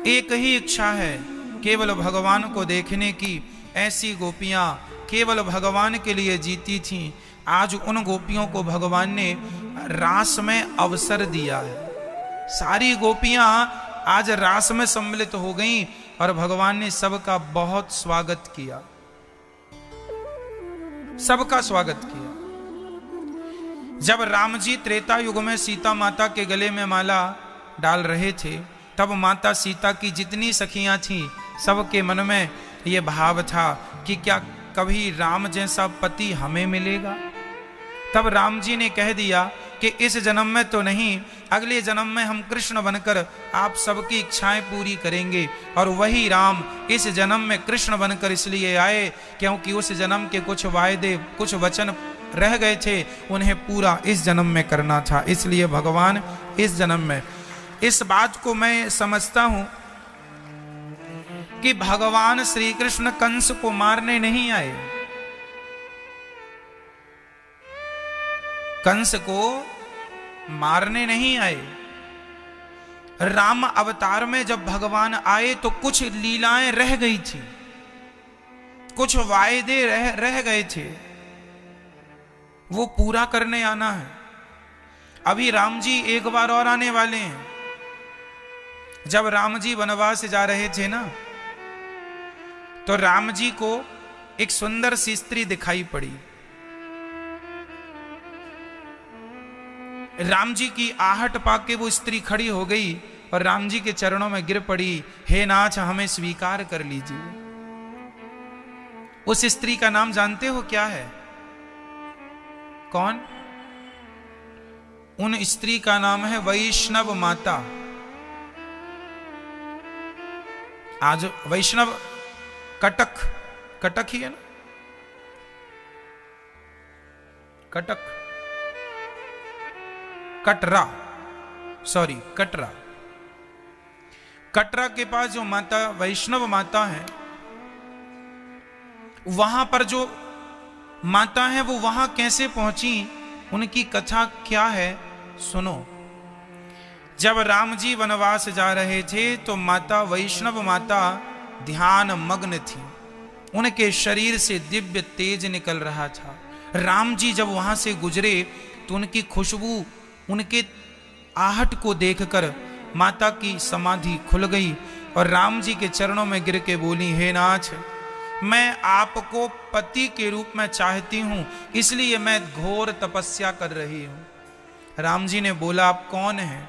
एक ही इच्छा है, केवल भगवान को देखने की। ऐसी गोपियां केवल भगवान के लिए जीती थीं। आज उन गोपियों को भगवान ने रास में अवसर दिया है। सारी गोपियां आज रास में सम्मिलित हो गईं और भगवान ने सबका बहुत स्वागत किया, सबका स्वागत किया। जब राम जी त्रेता युग में सीता माता के गले में माला डाल रहे थे, तब माता सीता की जितनी सखियां थीं, सबके मन में यह भाव था कि क्या कभी राम जैसा पति हमें मिलेगा? तब राम जी ने कह दिया कि इस जन्म में तो नहीं, अगले जन्म में हम कृष्ण बनकर आप सबकी इच्छाएं पूरी करेंगे। और वही राम इस जन्म में कृष्ण बनकर इसलिए आए क्योंकि उस जन्म के कुछ वायदे, कुछ वचन रह गए थे, उन्हें पूरा इस जन्म में करना था। इसलिए भगवान इस जन्म में, इस बात को मैं समझता हूं कि भगवान श्री कृष्ण कंस को मारने नहीं आए, कंस को मारने नहीं आए। राम अवतार में जब भगवान आए तो कुछ लीलाएं रह गई थी, कुछ वायदे रह गए थे, वो पूरा करने आना है। अभी राम जी एक बार और आने वाले हैं। जब राम जी वनवास जा रहे थे ना, तो राम जी को एक सुंदर सी स्त्री दिखाई पड़ी। राम जी की आहट पाके वो स्त्री खड़ी हो गई और राम जी के चरणों में गिर पड़ी, हे नाथ हमें स्वीकार कर लीजिए। उस स्त्री का नाम जानते हो क्या है? कौन? उन स्त्री का नाम है वैष्णव माता। आज वैष्णव कटक, कटक ही है ना, कटक, कटरा, सॉरी कटरा, कटरा के पास जो माता वैष्णव माता है, वहां पर जो माता है वो वहां कैसे पहुंची, उनकी कथा क्या है सुनो। जब राम जी वनवास जा रहे थे तो माता वैष्णव माता ध्यान मग्न थी, उनके शरीर से दिव्य तेज निकल रहा था। राम जी जब वहां से गुजरे तो उनकी खुशबू, उनके आहट को देखकर माता की समाधि खुल गई और राम जी के चरणों में गिर के बोली, हे नाथ मैं आपको पति के रूप में चाहती हूं, इसलिए मैं घोर तपस्या कर रही हूं। राम जी ने बोला, आप कौन हैं?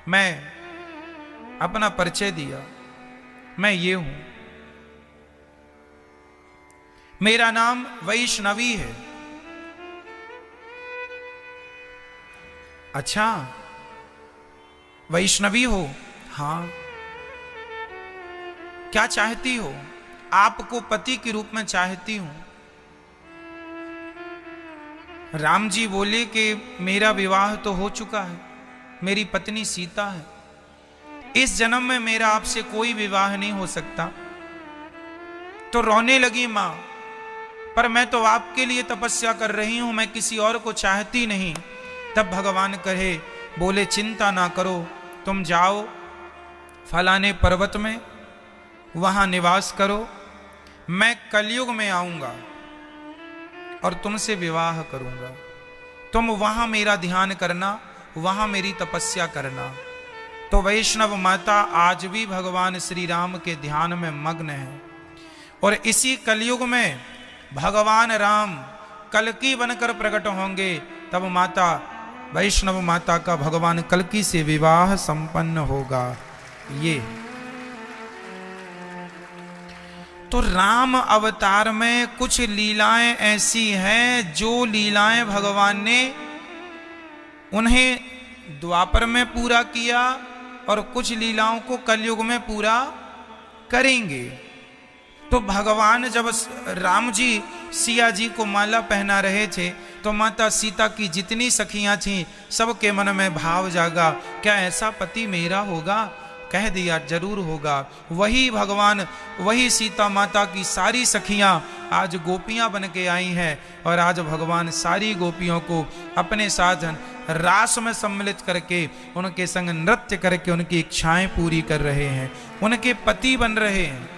मैं अपना परिचय दिया, मैं ये हूं, मेरा नाम वैष्णवी है। अच्छा वैष्णवी हो? हां। क्या चाहती हो? आपको पति के रूप में चाहती हूं। राम जी बोले कि मेरा विवाह तो हो चुका है, मेरी पत्नी सीता है, इस जन्म में मेरा आपसे कोई विवाह नहीं हो सकता। तो रोने लगी मां, पर मैं तो आपके लिए तपस्या कर रही हूं, मैं किसी और को चाहती नहीं। तब भगवान कहे, बोले चिंता ना करो, तुम जाओ फलाने पर्वत में, वहां निवास करो, मैं कलयुग में आऊंगा और तुमसे विवाह करूंगा। तुम वहां मेरा ध्यान करना, वहां मेरी तपस्या करना। तो वैष्णव माता आज भी भगवान श्री राम के ध्यान में मग्न है। और इसी कलयुग में भगवान राम कल्कि बनकर प्रकट होंगे, तब माता वैष्णव माता का भगवान कल्कि से विवाह संपन्न होगा। ये तो राम अवतार में कुछ लीलाएं ऐसी हैं जो लीलाएं भगवान ने उन्हें द्वापर में पूरा किया और कुछ लीलाओं को कलयुग में पूरा करेंगे। तो भगवान जब राम जी सिया जी को माला पहना रहे थे तो माता सीता की जितनी सखियां थीं सबके मन में भाव जागा, क्या ऐसा पति मेरा होगा? कह दिया जरूर होगा। वही भगवान, वही सीता माता की सारी सखियां आज गोपियां बन के आई हैं और आज भगवान सारी गोपियों को अपने साथ रास में सम्मिलित करके उनके संग नृत्य करके उनकी इच्छाएं पूरी कर रहे हैं, उनके पति बन रहे हैं।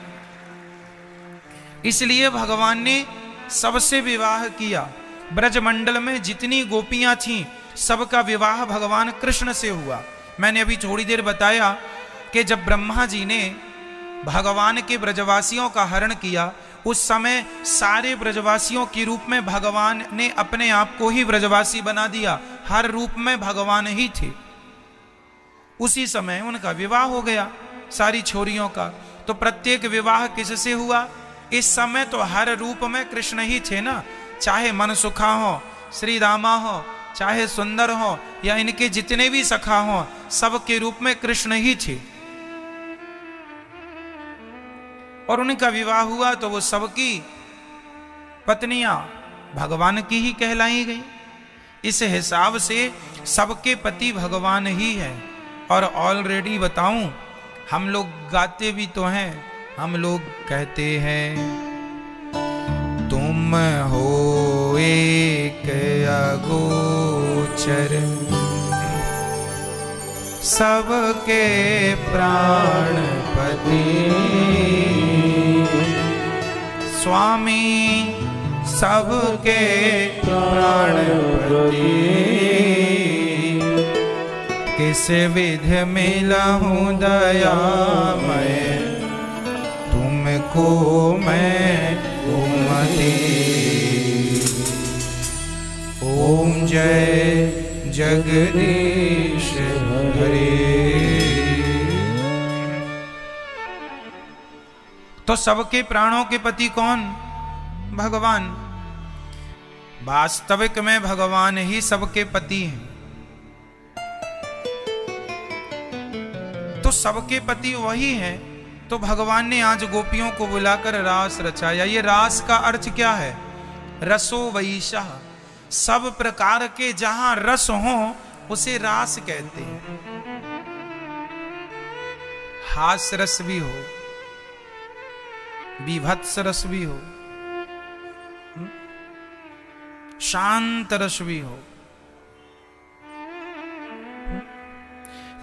इसलिए भगवान ने सबसे विवाह किया। ब्रजमंडल में जितनी गोपियां थीं सबका विवाह भगवान कृष्ण से हुआ। मैंने अभी थोड़ी देर बताया कि जब ब्रह्मा जी ने भगवान के ब्रजवासियों का हरण किया उस समय सारे ब्रजवासियों के रूप में भगवान ने अपने आप को ही ब्रजवासी बना दिया, हर रूप में भगवान ही थे। उसी समय उनका विवाह हो गया सारी छोरियों का। तो प्रत्येक विवाह किससे हुआ? इस समय तो हर रूप में कृष्ण ही थे ना, चाहे मनसुखा हो, श्री रामा हो, चाहे सुंदर हो या इनके जितने भी सखा हो, सबके रूप में कृष्ण ही थे। और उनका विवाह हुआ तो वो सबकी पत्नियां भगवान की ही कहलाई गई। इस हिसाब से सबके पति भगवान ही है। और ऑलरेडी बताऊं, हम लोग गाते भी तो हैं, हम लोग कहते हैं तुम हो एक अगोचर सबके प्राणपति, स्वामी सबके प्राणपति, किस विध मिलहूं दयामय तुमको मैं उमति। ओम जय जगदीश हरे। तो सबके प्राणों के पति कौन? भगवान। वास्तविक में भगवान ही सबके पति हैं। तो सबके पति वही हैं। तो भगवान ने आज गोपियों को बुलाकर रास रचाया। ये रास का अर्थ क्या है? रसो वैशः, सब प्रकार के जहां रस हो उसे रास कहते हैं। हास रस भी हो, विभत्स रस भी हो, शांत रस भी हो,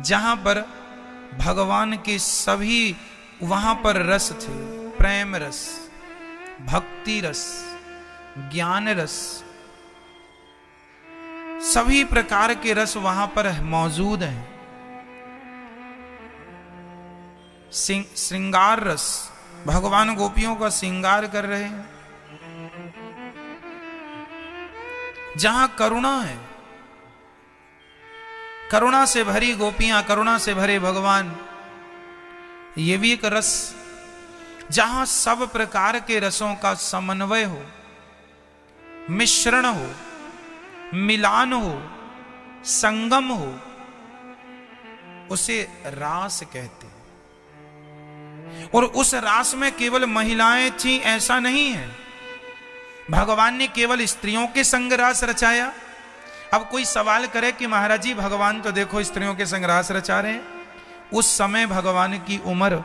जहां पर भगवान के सभी वहां पर रस थे। प्रेम रस, भक्ति रस, ज्ञान रस, सभी प्रकार के रस वहां पर मौजूद हैं। श्रृंगार रस, भगवान गोपियों का श्रृंगार कर रहे हैं। जहां करुणा है, करुणा से भरी गोपियां, करुणा से भरे भगवान, ये भी एक रस। जहां सब प्रकार के रसों का समन्वय हो, मिश्रण हो, मिलान हो, संगम हो, उसे रास कहते हैं। और उस रास में केवल महिलाएं थी ऐसा नहीं है। भगवान ने केवल स्त्रियों के संग रास रचाया। अब कोई सवाल करे कि महाराज जी भगवान तो देखो स्त्रियों के संग रास रचा रहे हैं। उस समय भगवान की उम्र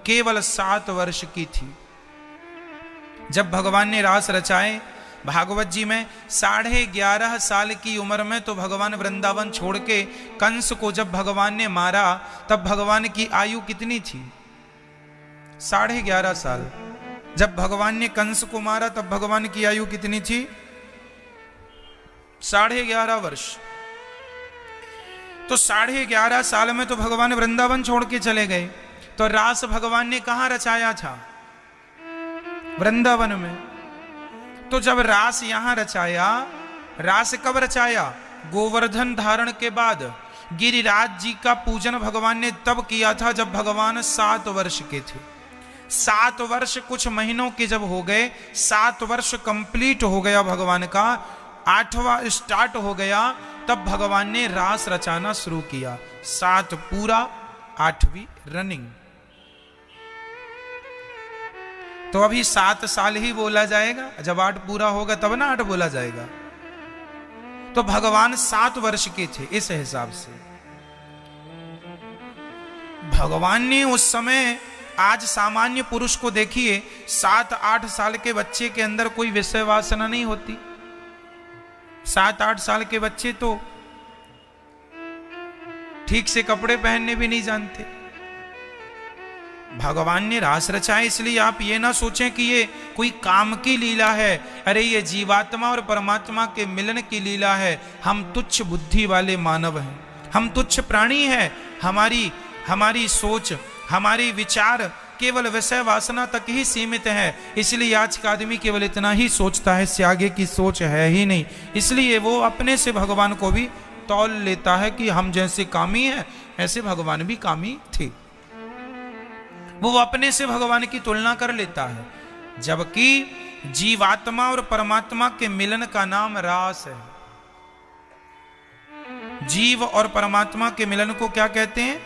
केवल 7 वर्ष की थी। जब भगवान ने रास रचाए, भागवत जी में 11.5 साल की उम्र में तो भगवान वृंदावन छोड़ के कंस को जब भगवान ने मारा तब भगवान की आयु कितनी थी? 11.5 साल। जब भगवान ने कंस को मारा तब भगवान की आयु कितनी थी? 11.5 वर्ष। तो 11.5 साल में तो भगवान वृंदावन छोड़ के चले गए। तो रास भगवान ने कहां रचाया था? वृंदावन में। तो जब रास यहां रचाया, रास कब रचाया? गोवर्धन धारण के बाद। गिरिराज जी का पूजन भगवान ने तब किया था जब भगवान 7 वर्ष के थे। 7 वर्ष कुछ महीनों के जब हो गए, 7 वर्ष कंप्लीट हो गया भगवान का, 8वां स्टार्ट हो गया, तब भगवान ने रास रचाना शुरू किया। 7 पूरा, 8वीं रनिंग। तो अभी 7 साल ही बोला जाएगा, जब 8 पूरा होगा तब ना 8 बोला जाएगा। तो भगवान 7 वर्ष के थे इस हिसाब से। भगवान ने उस समय, आज सामान्य पुरुष को देखिए, 7-8 साल के बच्चे के अंदर कोई विषय वासना नहीं होती। 7-8 साल के बच्चे तो ठीक से कपड़े पहनने भी नहीं जानते। भगवान ने रास रचाया, इसलिए आप ये ना सोचें कि ये कोई काम की लीला है। अरे ये जीवात्मा और परमात्मा के मिलन की लीला है। हम तुच्छ बुद्धि वाले मानव हैं, हम तुच्छ प्राणी हैं। हमारी सोच, हमारी विचार केवल विषय वासना तक ही सीमित है। इसलिए आज का आदमी केवल इतना ही सोचता है, इससे आगे की सोच है ही नहीं। इसलिए वो अपने से भगवान को भी तौल लेता है कि हम जैसे कामी हैं ऐसे भगवान भी कामी थे। वो अपने से भगवान की तुलना कर लेता है, जबकि जीवात्मा और परमात्मा के मिलन का नाम रास है। जीव और परमात्मा के मिलन को क्या कहते हैं?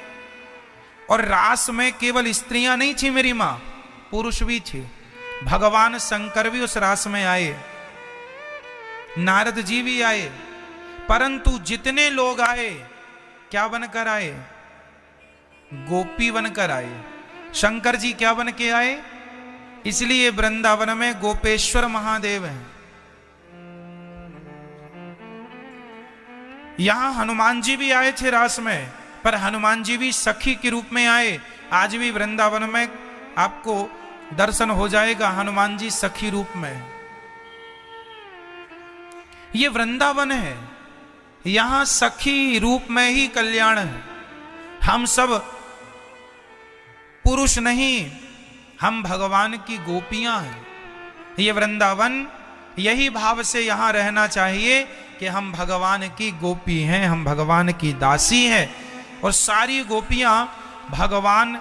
और रास में केवल स्त्रियां नहीं थी मेरी मां, पुरुष भी थे। भगवान शंकर भी उस रास में आए, नारद जी भी आए, परंतु जितने लोग आए क्या बनकर आए? गोपी बनकर आए। शंकर जी क्या बन के आए? इसलिए वृंदावन में गोपेश्वर महादेव हैं। यहां हनुमान जी भी आए थे रास में, पर हनुमान जी भी सखी के रूप में आए। आज भी वृंदावन में आपको दर्शन हो जाएगा हनुमान जी सखी रूप में। ये वृंदावन है, यहां सखी रूप में ही कल्याण है। हम सब पुरुष नहीं, हम भगवान की गोपियां हैं। ये वृंदावन, यही भाव से यहां रहना चाहिए कि हम भगवान की गोपी हैं, हम भगवान की दासी हैं। और सारी गोपियां भगवान,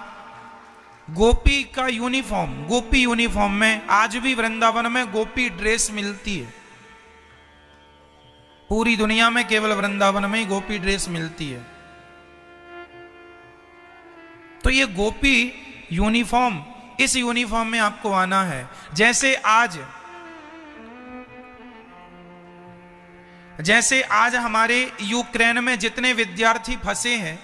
गोपी का यूनिफॉर्म, गोपी यूनिफॉर्म में आज भी वृंदावन में गोपी ड्रेस मिलती है। पूरी दुनिया में केवल वृंदावन में ही गोपी ड्रेस मिलती है। तो ये गोपी यूनिफॉर्म, इस यूनिफॉर्म में आपको आना है। जैसे आज हमारे यूक्रेन में जितने विद्यार्थी फंसे हैं,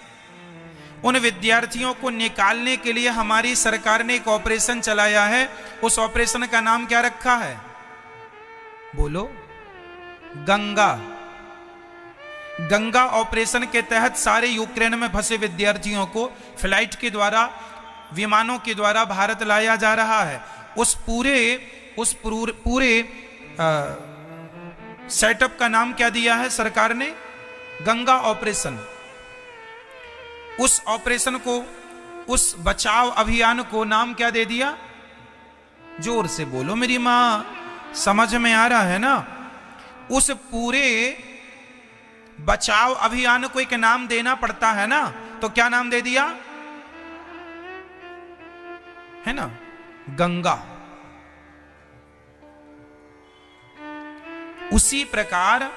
उन विद्यार्थियों को निकालने के लिए हमारी सरकार ने एक ऑपरेशन चलाया है। उस ऑपरेशन का नाम क्या रखा है? बोलो। गंगा। गंगा ऑपरेशन के तहत सारे यूक्रेन में फंसे विद्यार्थियों को फ्लाइट के द्वारा, विमानों के द्वारा भारत लाया जा रहा है। उस पूरे सेटअप का नाम क्या दिया है सरकार ने? गंगा ऑपरेशन। उस ऑपरेशन को, उस बचाव अभियान को नाम क्या दे दिया? जोर से बोलो मेरी मां, समझ में आ रहा है ना? उस पूरे बचाव अभियान को एक नाम देना पड़ता है ना, तो क्या नाम दे दिया है ना? गंगा। उसी प्रकार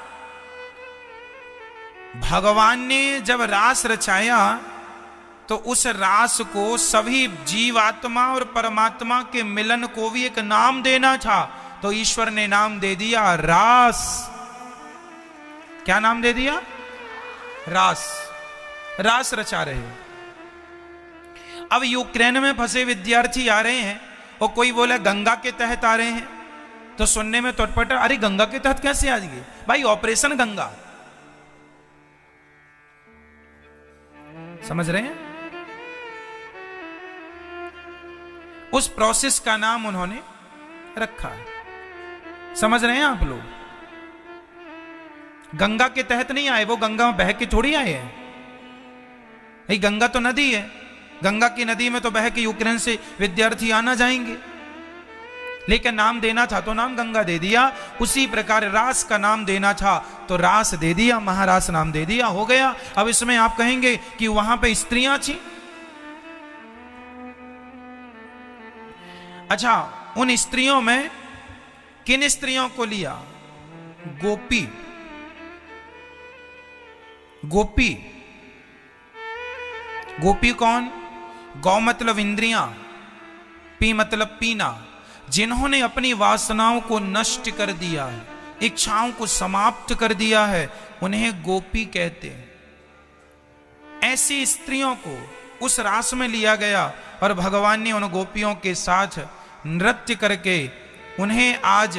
भगवान ने जब रास रचाया तो उस रास को, सभी जीवात्मा और परमात्मा के मिलन को भी एक नाम देना था। तो ईश्वर ने नाम दे दिया रास। क्या नाम दे दिया? रास। रास रचा रहे। अब यूक्रेन में फंसे विद्यार्थी आ रहे हैं और कोई बोले गंगा के तहत आ रहे हैं, तो सुनने में तटपटा, अरे गंगा के तहत कैसे आ गए भाई? ऑपरेशन गंगा। समझ रहे हैं? उस प्रोसेस का नाम उन्होंने रखा है। समझ रहे हैं आप लोग? गंगा के तहत नहीं आए, वो गंगा में बह के थोड़ी आए हैं। ये गंगा तो नदी है, गंगा की नदी में तो बह के यूक्रेन से विद्यार्थी आना जाएंगे। लेकिन नाम देना था तो नाम गंगा दे दिया। उसी प्रकार रास का नाम देना था तो रास दे दिया, महारास नाम दे दिया, हो गया। अब इसमें आप कहेंगे कि वहां पे स्त्रियां थी। अच्छा, उन स्त्रियों में किन स्त्रियों को लिया? गोपी। गोपी, गोपी कौन? गौ मतलब इंद्रियां, पी मतलब पीना। जिन्होंने अपनी वासनाओं को नष्ट कर दिया है, इच्छाओं को समाप्त कर दिया है, उन्हें गोपी कहते हैं। ऐसी स्त्रियों को उस रास में लिया गया और भगवान ने उन गोपियों के साथ नृत्य करके उन्हें आज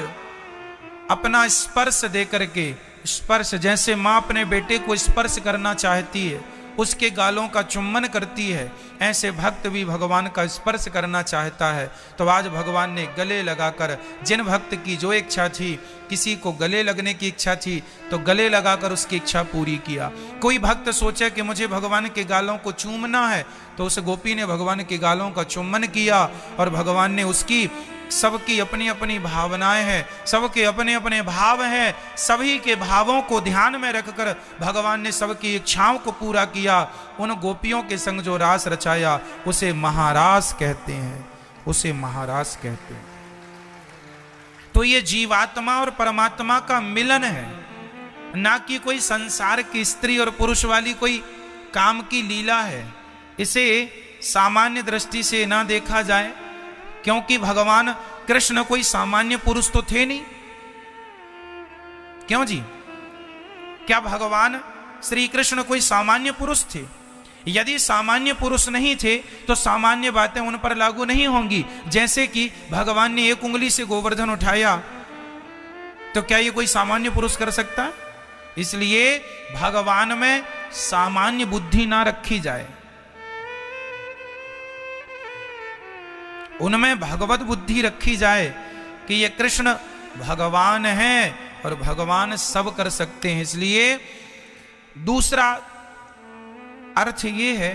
अपना स्पर्श दे करके, स्पर्श जैसे माँ अपने बेटे को स्पर्श करना चाहती है, उसके गालों का चुम्बन करती है, ऐसे भक्त भी भगवान का स्पर्श करना चाहता है। तो आज भगवान ने गले लगाकर, जिन भक्त की जो इच्छा थी, किसी को गले लगने की इच्छा थी तो गले लगाकर उसकी इच्छा पूरी किया। कोई भक्त सोचे कि मुझे भगवान के गालों को चूमना है तो उस गोपी ने भगवान के गालों का चुम्बन किया और भगवान ने उसकी, सबकी अपनी अपनी भावनाएं हैं, सबके अपने अपने भाव हैं, सभी के भावों को ध्यान में रखकर भगवान ने सबकी इच्छाओं को पूरा किया। उन गोपियों के संग जो रास रचाया उसे महारास कहते हैं, उसे महारास कहते हैं। तो ये जीवात्मा और परमात्मा का मिलन है, ना कि कोई संसार की स्त्री और पुरुष वाली कोई काम की लीला है। इसे सामान्य दृष्टि से ना देखा जाए, क्योंकि भगवान कृष्ण कोई सामान्य पुरुष तो थे नहीं। क्यों जी? क्या भगवान श्री कृष्ण कोई सामान्य पुरुष थे? यदि सामान्य पुरुष नहीं थे तो सामान्य बातें उन पर लागू नहीं होंगी। जैसे कि भगवान ने एक उंगली से गोवर्धन उठाया, तो क्या ये कोई सामान्य पुरुष कर सकता? इसलिए भगवान में सामान्य बुद्धि ना रखी जाए, उनमें भगवत बुद्धि रखी जाए कि ये कृष्ण भगवान हैं और भगवान सब कर सकते हैं। इसलिए दूसरा अर्थ ये है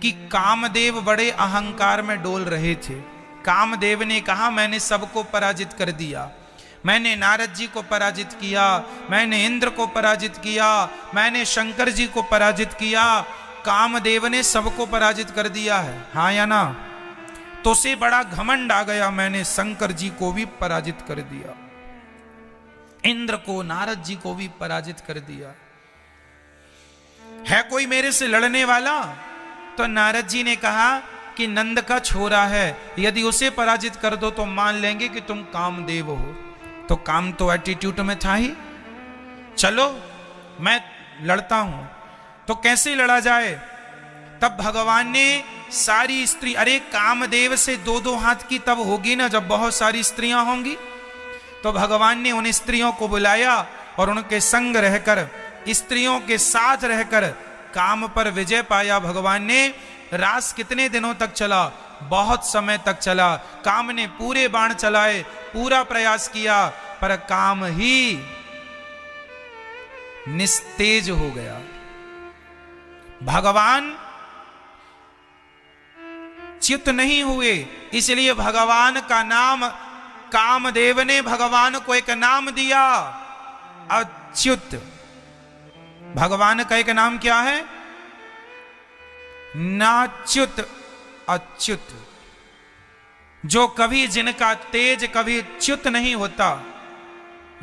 कि कामदेव बड़े अहंकार में डोल रहे थे। कामदेव ने कहा मैंने सबको पराजित कर दिया, मैंने नारद जी को पराजित किया, मैंने इंद्र को पराजित किया, मैंने शंकर जी को पराजित किया। कामदेव ने सबको पराजित कर दिया है, हाँ या ना? तो उसे बड़ा घमंड आ गया, मैंने शंकर जी को भी पराजित कर दिया, इंद्र को, नारद जी को भी पराजित कर दिया। है कोई मेरे से लड़ने वाला? तो नारद जी ने कहा कि नंद का छोरा है, यदि उसे पराजित कर दो तो मान लेंगे कि तुम कामदेव हो। तो काम तो एटीट्यूड में था ही, चलो मैं लड़ता हूं। तो कैसे लड़ा जाए? तब भगवान ने सारी स्त्री, अरे कामदेव से दो दो हाथ की तब होगी ना जब बहुत सारी स्त्रियां होंगी। तो भगवान ने उन स्त्रियों को बुलाया और उनके संग रहकर, स्त्रियों के साथ रहकर काम पर विजय पाया भगवान ने। रास कितने दिनों तक चला? बहुत समय तक चला। काम ने पूरे बाण चलाए, पूरा प्रयास किया, पर काम ही निस्तेज हो गया। भगवान च्युत नहीं हुए, इसलिए भगवान का नाम, कामदेव ने भगवान को एक नाम दिया, अच्युत। भगवान का एक नाम क्या है? नाच्युत, अच्युत। जो कभी, जिनका तेज कभी च्युत नहीं होता,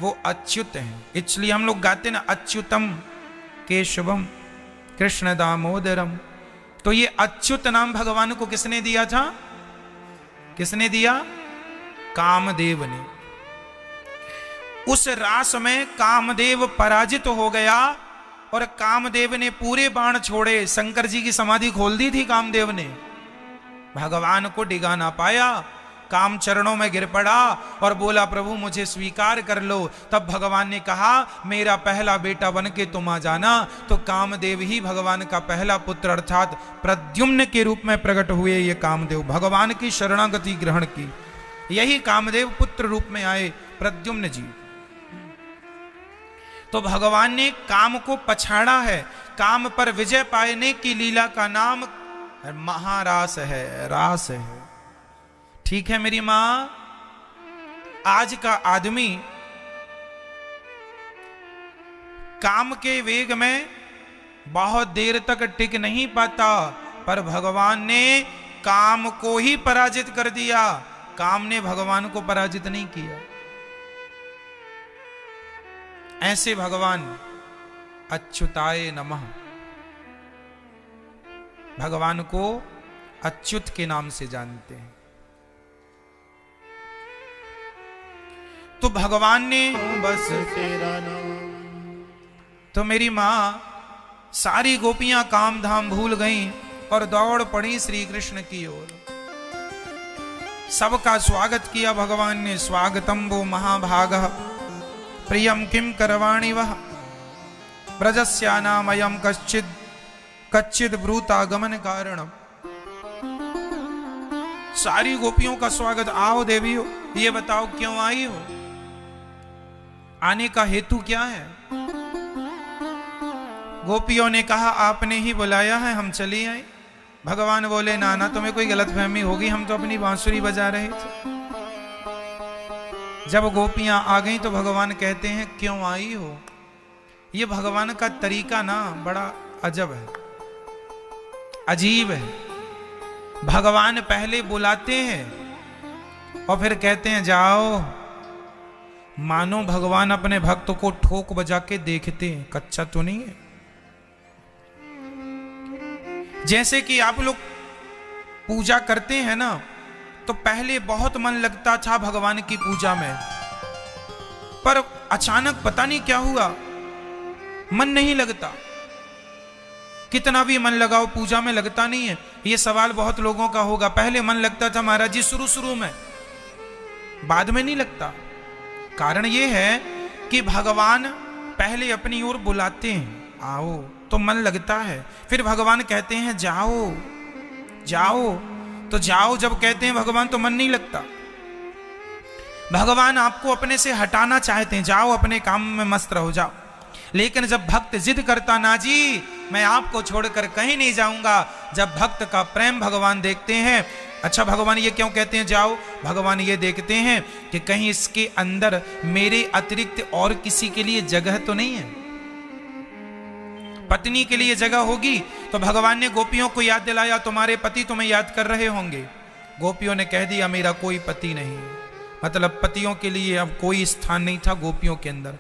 वो अच्युत है। इसलिए हम लोग गाते ना, अच्युतम केशवम कृष्ण दामोदरम। तो ये अच्युत नाम भगवान को किसने दिया था? किसने दिया? कामदेव ने। उस रास में कामदेव पराजित हो गया और कामदेव ने पूरे बाण छोड़े। शंकर जी की समाधि खोल दी थी कामदेव ने, भगवान को डिगा ना पाया। काम चरणों में गिर पड़ा और बोला प्रभु मुझे स्वीकार कर लो। तब भगवान ने कहा मेरा पहला बेटा बन के तुम आ जाना। तो कामदेव ही भगवान का पहला पुत्र अर्थात प्रद्युम्न के रूप में प्रकट हुए। ये कामदेव भगवान की शरणागति ग्रहण की, यही कामदेव पुत्र रूप में आए प्रद्युम्न जी। तो भगवान ने काम को पछाड़ा है। काम पर विजय पाने की लीला का नाम महारास है, रास है। ठीक है मेरी माँ? आज का आदमी काम के वेग में बहुत देर तक टिक नहीं पाता, पर भगवान ने काम को ही पराजित कर दिया, काम ने भगवान को पराजित नहीं किया। ऐसे भगवान अच्युताय नमः, भगवान को अच्युत के नाम से जानते हैं। तो भगवान ने बस तेरा नाम, तो मेरी मां सारी गोपियां काम धाम भूल गईं और दौड़ पड़ी श्री कृष्ण की ओर। सबका स्वागत किया भगवान ने। स्वागतम वो महाभागः प्रियम किम करवाणि वह ब्रजस्यानामयम् कच्चिद ब्रूतागमन कारणम। सारी गोपियों का स्वागत। आओ देवियों, ये बताओ क्यों आई हो, आने का हेतु क्या है? गोपियों ने कहा आपने ही बुलाया है, हम चली आए। भगवान बोले ना ना, तुम्हें कोई गलतफहमी होगी, हम तो अपनी बांसुरी बजा रहे थे। जब गोपियां आ गईं तो भगवान कहते हैं क्यों आई हो। ये भगवान का तरीका ना बड़ा अजब है, अजीब है। भगवान पहले बुलाते हैं और फिर कहते हैं जाओ, मानो भगवान अपने भक्त को ठोक बजा के देखते हैं, कच्चा तो नहीं है। जैसे कि आप लोग पूजा करते हैं ना, तो पहले बहुत मन लगता था भगवान की पूजा में, पर अचानक पता नहीं क्या हुआ, मन नहीं लगता। कितना भी मन लगाओ पूजा में लगता नहीं है। ये सवाल बहुत लोगों का होगा। पहले मन लगता था महाराज जी शुरू में, बाद में नहीं लगता। कारण ये है कि भगवान पहले अपनी ओर बुलाते हैं, आओ, तो मन लगता है। फिर भगवान कहते हैं जाओ जाओ, तो जाओ जब कहते हैं भगवान तो मन नहीं लगता। भगवान आपको अपने से हटाना चाहते हैं, जाओ अपने काम में मस्त रहो, जाओ। लेकिन जब भक्त जिद करता ना जी मैं आपको छोड़कर कहीं नहीं जाऊंगा, जब भक्त का प्रेम भगवान देखते हैं, अच्छा भगवान ये क्यों कहते हैं जाओ, भगवान ये देखते हैं कि कहीं इसके अंदर मेरे अतिरिक्त और किसी के लिए जगह तो नहीं है। पत्नी के लिए जगह होगी तो भगवान ने गोपियों को याद दिलाया तुम्हारे पति तुम्हें याद कर रहे होंगे। गोपियों ने कह दिया मेरा कोई पति नहीं, मतलब पतियों के लिए अब कोई स्थान नहीं था गोपियों के अंदर।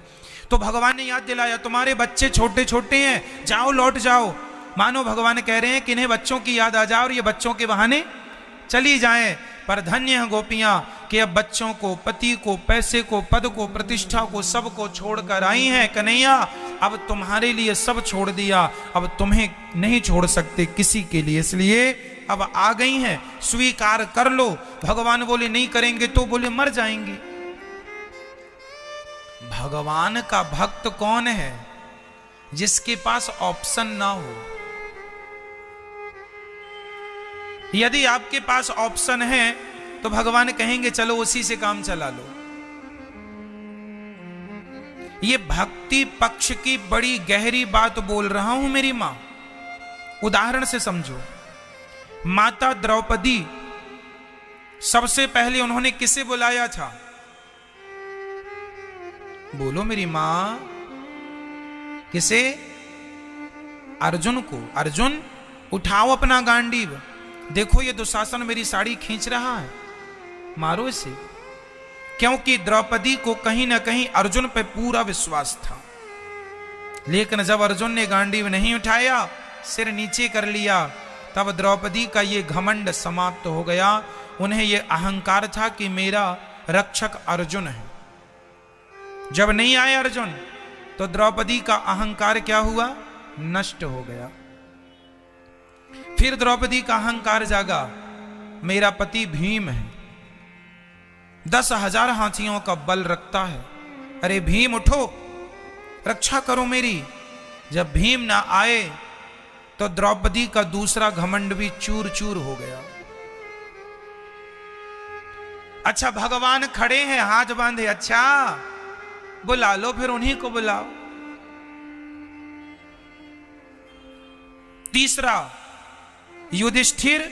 तो भगवान ने याद दिलाया तुम्हारे बच्चे छोटे छोटे हैं, जाओ लौट जाओ। मानो भगवान कह रहे हैं कि इन्हें बच्चों की याद आ जाए और ये बच्चों के बहाने चली जाएं। पर धन्य है गोपियां कि अब बच्चों को, पति को, पैसे को, पद को, प्रतिष्ठा को, सब को छोड़कर आई हैं। कन्हैया अब तुम्हारे लिए सब छोड़ दिया, अब तुम्हें नहीं छोड़ सकते किसी के लिए, इसलिए अब आ गई हैं, स्वीकार कर लो। भगवान बोले नहीं करेंगे तो बोले मर जाएंगे। भगवान का भक्त कौन है जिसके पास ऑप्शन ना हो? यदि आपके पास ऑप्शन है तो भगवान कहेंगे चलो उसी से काम चला लो। ये भक्ति पक्ष की बड़ी गहरी बात बोल रहा हूं मेरी मां, उदाहरण से समझो। माता द्रौपदी सबसे पहले उन्होंने किसे बुलाया था? बोलो मेरी मां, किसे? अर्जुन को। अर्जुन उठाओ अपना गांडीव, देखो ये दुशासन मेरी साड़ी खींच रहा है, मारो इसे। क्योंकि द्रौपदी को कहीं ना कहीं अर्जुन पे पूरा विश्वास था। लेकिन जब अर्जुन ने गांडीव नहीं उठाया, सिर नीचे कर लिया, तब द्रौपदी का ये घमंड समाप्त हो गया। उन्हें ये अहंकार था कि मेरा रक्षक अर्जुन है। जब नहीं आए अर्जुन तो द्रौपदी का अहंकार क्या हुआ? नष्ट हो गया। फिर द्रौपदी का अहंकार जागा, मेरा पति भीम है, 10,000 हाथियों का बल रखता है, अरे भीम उठो, रक्षा करो मेरी। जब भीम ना आए तो द्रौपदी का दूसरा घमंड भी चूर चूर हो गया। अच्छा भगवान खड़े हैं हाथ बांधे, अच्छा बुला लो, फिर उन्हीं को बुलाओ। तीसरा, युधिष्ठिर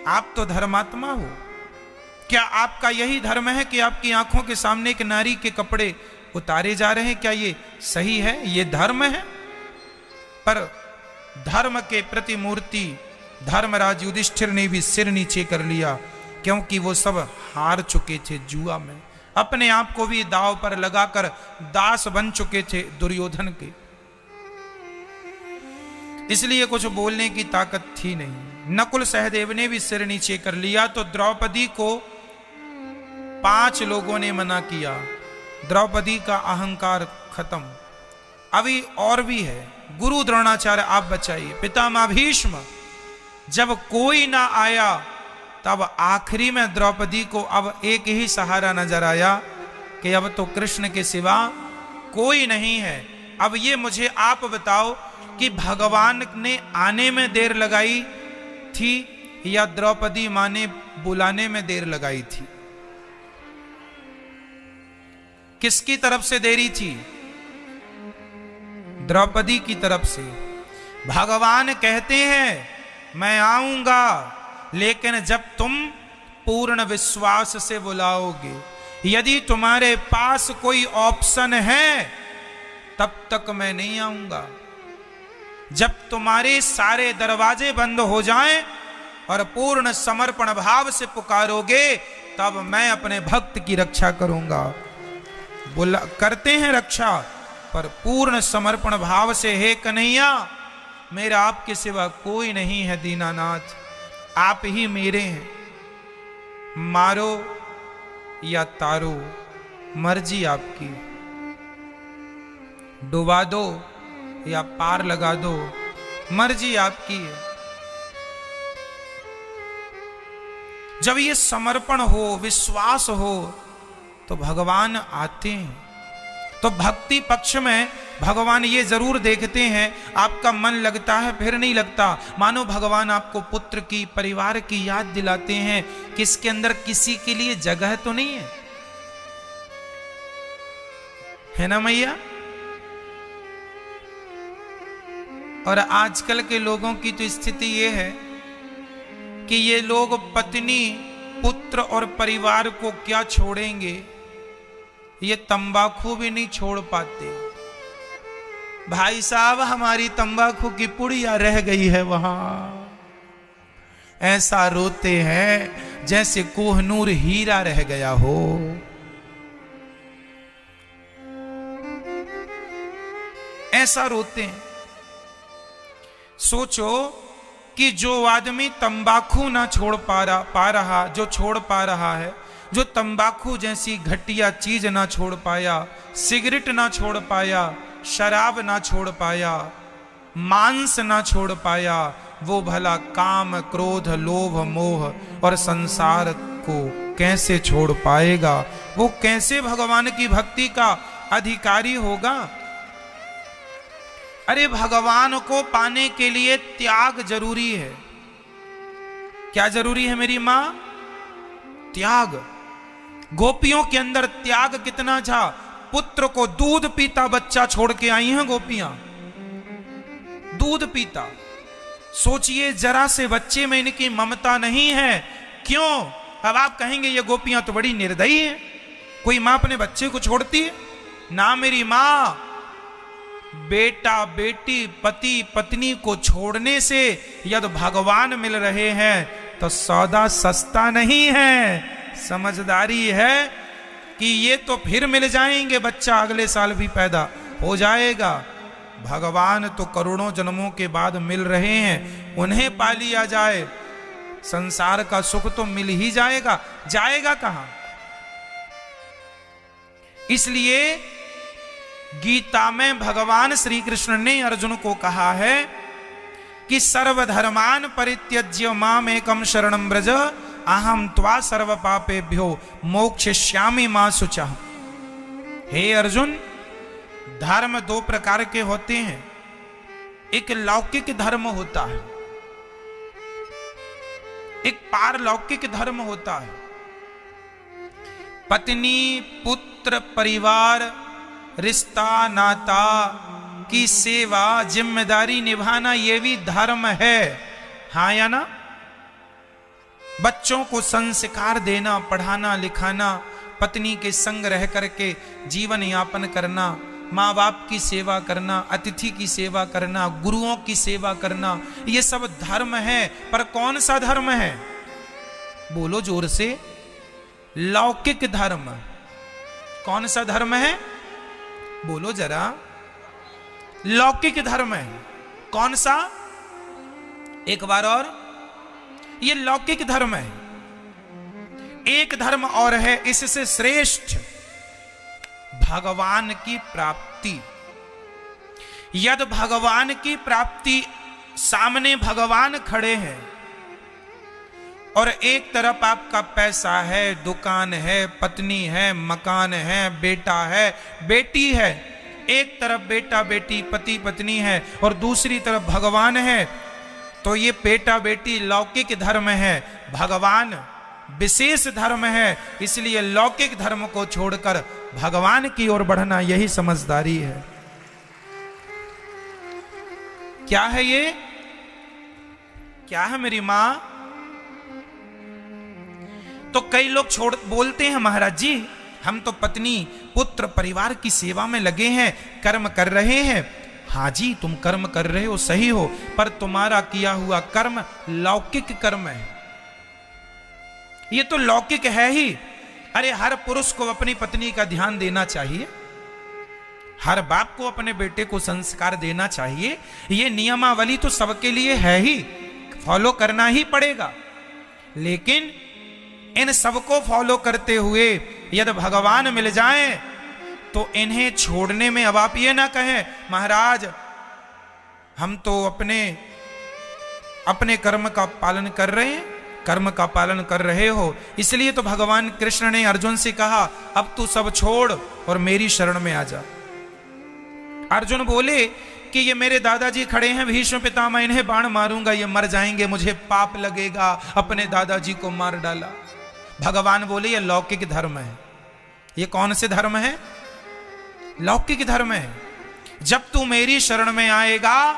आप तो धर्मात्मा हो, क्या आपका यही धर्म है कि आपकी आंखों के सामने एक नारी के कपड़े उतारे जा रहे हैं? क्या ये सही है? ये धर्म है? पर धर्म के प्रतिमूर्ति धर्मराज युधिष्ठिर ने भी सिर नीचे कर लिया, क्योंकि वो सब हार चुके थे जुआ में, अपने आप को भी दांव पर लगाकर दास बन चुके थे दुर्योधन के, इसलिए कुछ बोलने की ताकत थी नहीं। नकुल सहदेव ने भी सिर नीचे कर लिया। तो द्रौपदी को 5 लोगों ने मना किया। द्रौपदी का अहंकार खत्म। अभी और भी है। गुरु द्रोणाचार्य आप बचाइए, पितामह भीष्म, जब कोई ना आया तब आखिरी में द्रौपदी को अब एक ही सहारा नजर आया कि अब तो कृष्ण के सिवा कोई नहीं है। अब ये मुझे आप बताओ कि भगवान ने आने में देर लगाई थी या द्रौपदी मां ने बुलाने में देर लगाई थी? किसकी तरफ से देरी थी? द्रौपदी की तरफ से। भगवान कहते हैं मैं आऊंगा, लेकिन जब तुम पूर्ण विश्वास से बुलाओगे। यदि तुम्हारे पास कोई ऑप्शन है तब तक मैं नहीं आऊंगा। जब तुम्हारे सारे दरवाजे बंद हो जाएं और पूर्ण समर्पण भाव से पुकारोगे तब मैं अपने भक्त की रक्षा करूंगा। करते हैं रक्षा, पर पूर्ण समर्पण भाव से। हे कन्हैया, मेरा आपके सिवा कोई नहीं है दीनानाथ, आप ही मेरे हैं। मारो या तारो, मर्जी आपकी। डुबा दो या पार लगा दो, मर्जी आपकी है। जब ये समर्पण हो, विश्वास हो, तो भगवान आते हैं। तो भक्ति पक्ष में भगवान ये जरूर देखते हैं आपका मन लगता है फिर नहीं लगता। मानो भगवान आपको पुत्र की, परिवार की याद दिलाते हैं कि इसके अंदर किसी के लिए जगह तो नहीं है ना मैया? और आजकल के लोगों की तो स्थिति ये है कि ये लोग पत्नी, पुत्र और परिवार को क्या छोड़ेंगे, ये तंबाकू भी नहीं छोड़ पाते। भाई साहब, हमारी तंबाकू की पुड़िया रह गई है वहां, ऐसा रोते हैं जैसे कोहनूर हीरा रह गया हो। ऐसा रोते हैं। सोचो कि जो आदमी तंबाकू ना छोड़ पा रहा, जो छोड़ पा रहा है, जो तंबाकू जैसी घटिया चीज ना छोड़ पाया, सिगरेट ना छोड़ पाया, शराब ना छोड़ पाया, मांस ना छोड़ पाया, वो भला काम, क्रोध, लोभ, मोह और संसार को कैसे छोड़ पाएगा? वो कैसे भगवान की भक्ति का अधिकारी होगा? अरे भगवान को पाने के लिए त्याग जरूरी है। क्या जरूरी है मेरी मां? त्याग। गोपियों के अंदर त्याग कितना था। पुत्र को दूध पीता बच्चा छोड़ के आई हैं गोपियां, दूध पीता। सोचिए, जरा से बच्चे में इनकी ममता नहीं है। क्यों? अब आप कहेंगे ये गोपियां तो बड़ी निर्दयी हैं, कोई मां अपने बच्चे को छोड़ती है? ना मेरी मां, बेटा बेटी, पति पत्नी को छोड़ने से यदि भगवान मिल रहे हैं तो सौदा सस्ता नहीं है। समझदारी है कि ये तो फिर मिल जाएंगे, बच्चा अगले साल भी पैदा हो जाएगा। भगवान तो करोड़ों जन्मों के बाद मिल रहे हैं, उन्हें पा लिया जाए, संसार का सुख तो मिल ही जाएगा। जाएगा कहां? इसलिए गीता में भगवान श्री कृष्ण ने अर्जुन को कहा है कि सर्वधर्मान परित्यज्य माम एकम शरणं व्रज अहम त्वा सर्व पापेभ्यो मोक्षयिष्यामि मा शुचः। हे अर्जुन, धर्म 2 प्रकार के होते हैं। एक लौकिक धर्म होता है, एक पारलौकिक धर्म होता है। पत्नी, पुत्र, परिवार, रिश्ता नाता की सेवा, जिम्मेदारी निभाना, ये भी धर्म है। हाँ या ना? बच्चों को संस्कार देना, पढ़ाना लिखाना, पत्नी के संग रह करके जीवन यापन करना, माँ बाप की सेवा करना, अतिथि की सेवा करना, गुरुओं की सेवा करना, ये सब धर्म है। पर कौन सा धर्म है? बोलो जोर से, लौकिक धर्म। कौन सा धर्म है? बोलो जरा। लौकिक धर्म है। कौन सा? एक बार और। ये लौकिक धर्म है। एक धर्म और है इससे श्रेष्ठ, भगवान की प्राप्ति। यदि भगवान की प्राप्ति, सामने भगवान खड़े हैं और एक तरफ आपका पैसा है, दुकान है, पत्नी है, मकान है, बेटा है, बेटी है, एक तरफ बेटा बेटी पति पत्नी है और दूसरी तरफ भगवान है, तो ये बेटा बेटी लौकिक धर्म है, भगवान विशेष धर्म है। इसलिए लौकिक धर्म को छोड़कर भगवान की ओर बढ़ना, यही समझदारी है। क्या है ये? क्या है मेरी मां? तो कई लोग बोलते हैं, महाराज जी हम तो पत्नी पुत्र परिवार की सेवा में लगे हैं, कर्म कर रहे हैं। हाँ जी, तुम कर्म कर रहे हो, सही हो, पर तुम्हारा किया हुआ कर्म लौकिक कर्म है। ये तो लौकिक है ही। अरे हर पुरुष को अपनी पत्नी का ध्यान देना चाहिए, हर बाप को अपने बेटे को संस्कार देना चाहिए। ये नियमावली तो सबके लिए है ही, फॉलो करना ही पड़ेगा। लेकिन इन सबको फॉलो करते हुए यदि भगवान मिल जाएं तो इन्हें छोड़ने में अब आप ये ना कहें, महाराज हम तो अपने कर्म का पालन कर रहे हैं, कर्म का पालन कर रहे हो। इसलिए तो भगवान कृष्ण ने अर्जुन से कहा, अब तू सब छोड़ और मेरी शरण में आ जा। अर्जुन बोले कि ये मेरे दादाजी खड़े हैं, भीष्म पितामह, इन्हें बाण मारूंगा, ये मर जाएंगे, मुझे पाप लगेगा, अपने दादाजी को मार डाला। भगवान बोले ये लौकिक धर्म है। ये कौन से धर्म है? लौकिक धर्म है। जब तू मेरी शरण में आएगा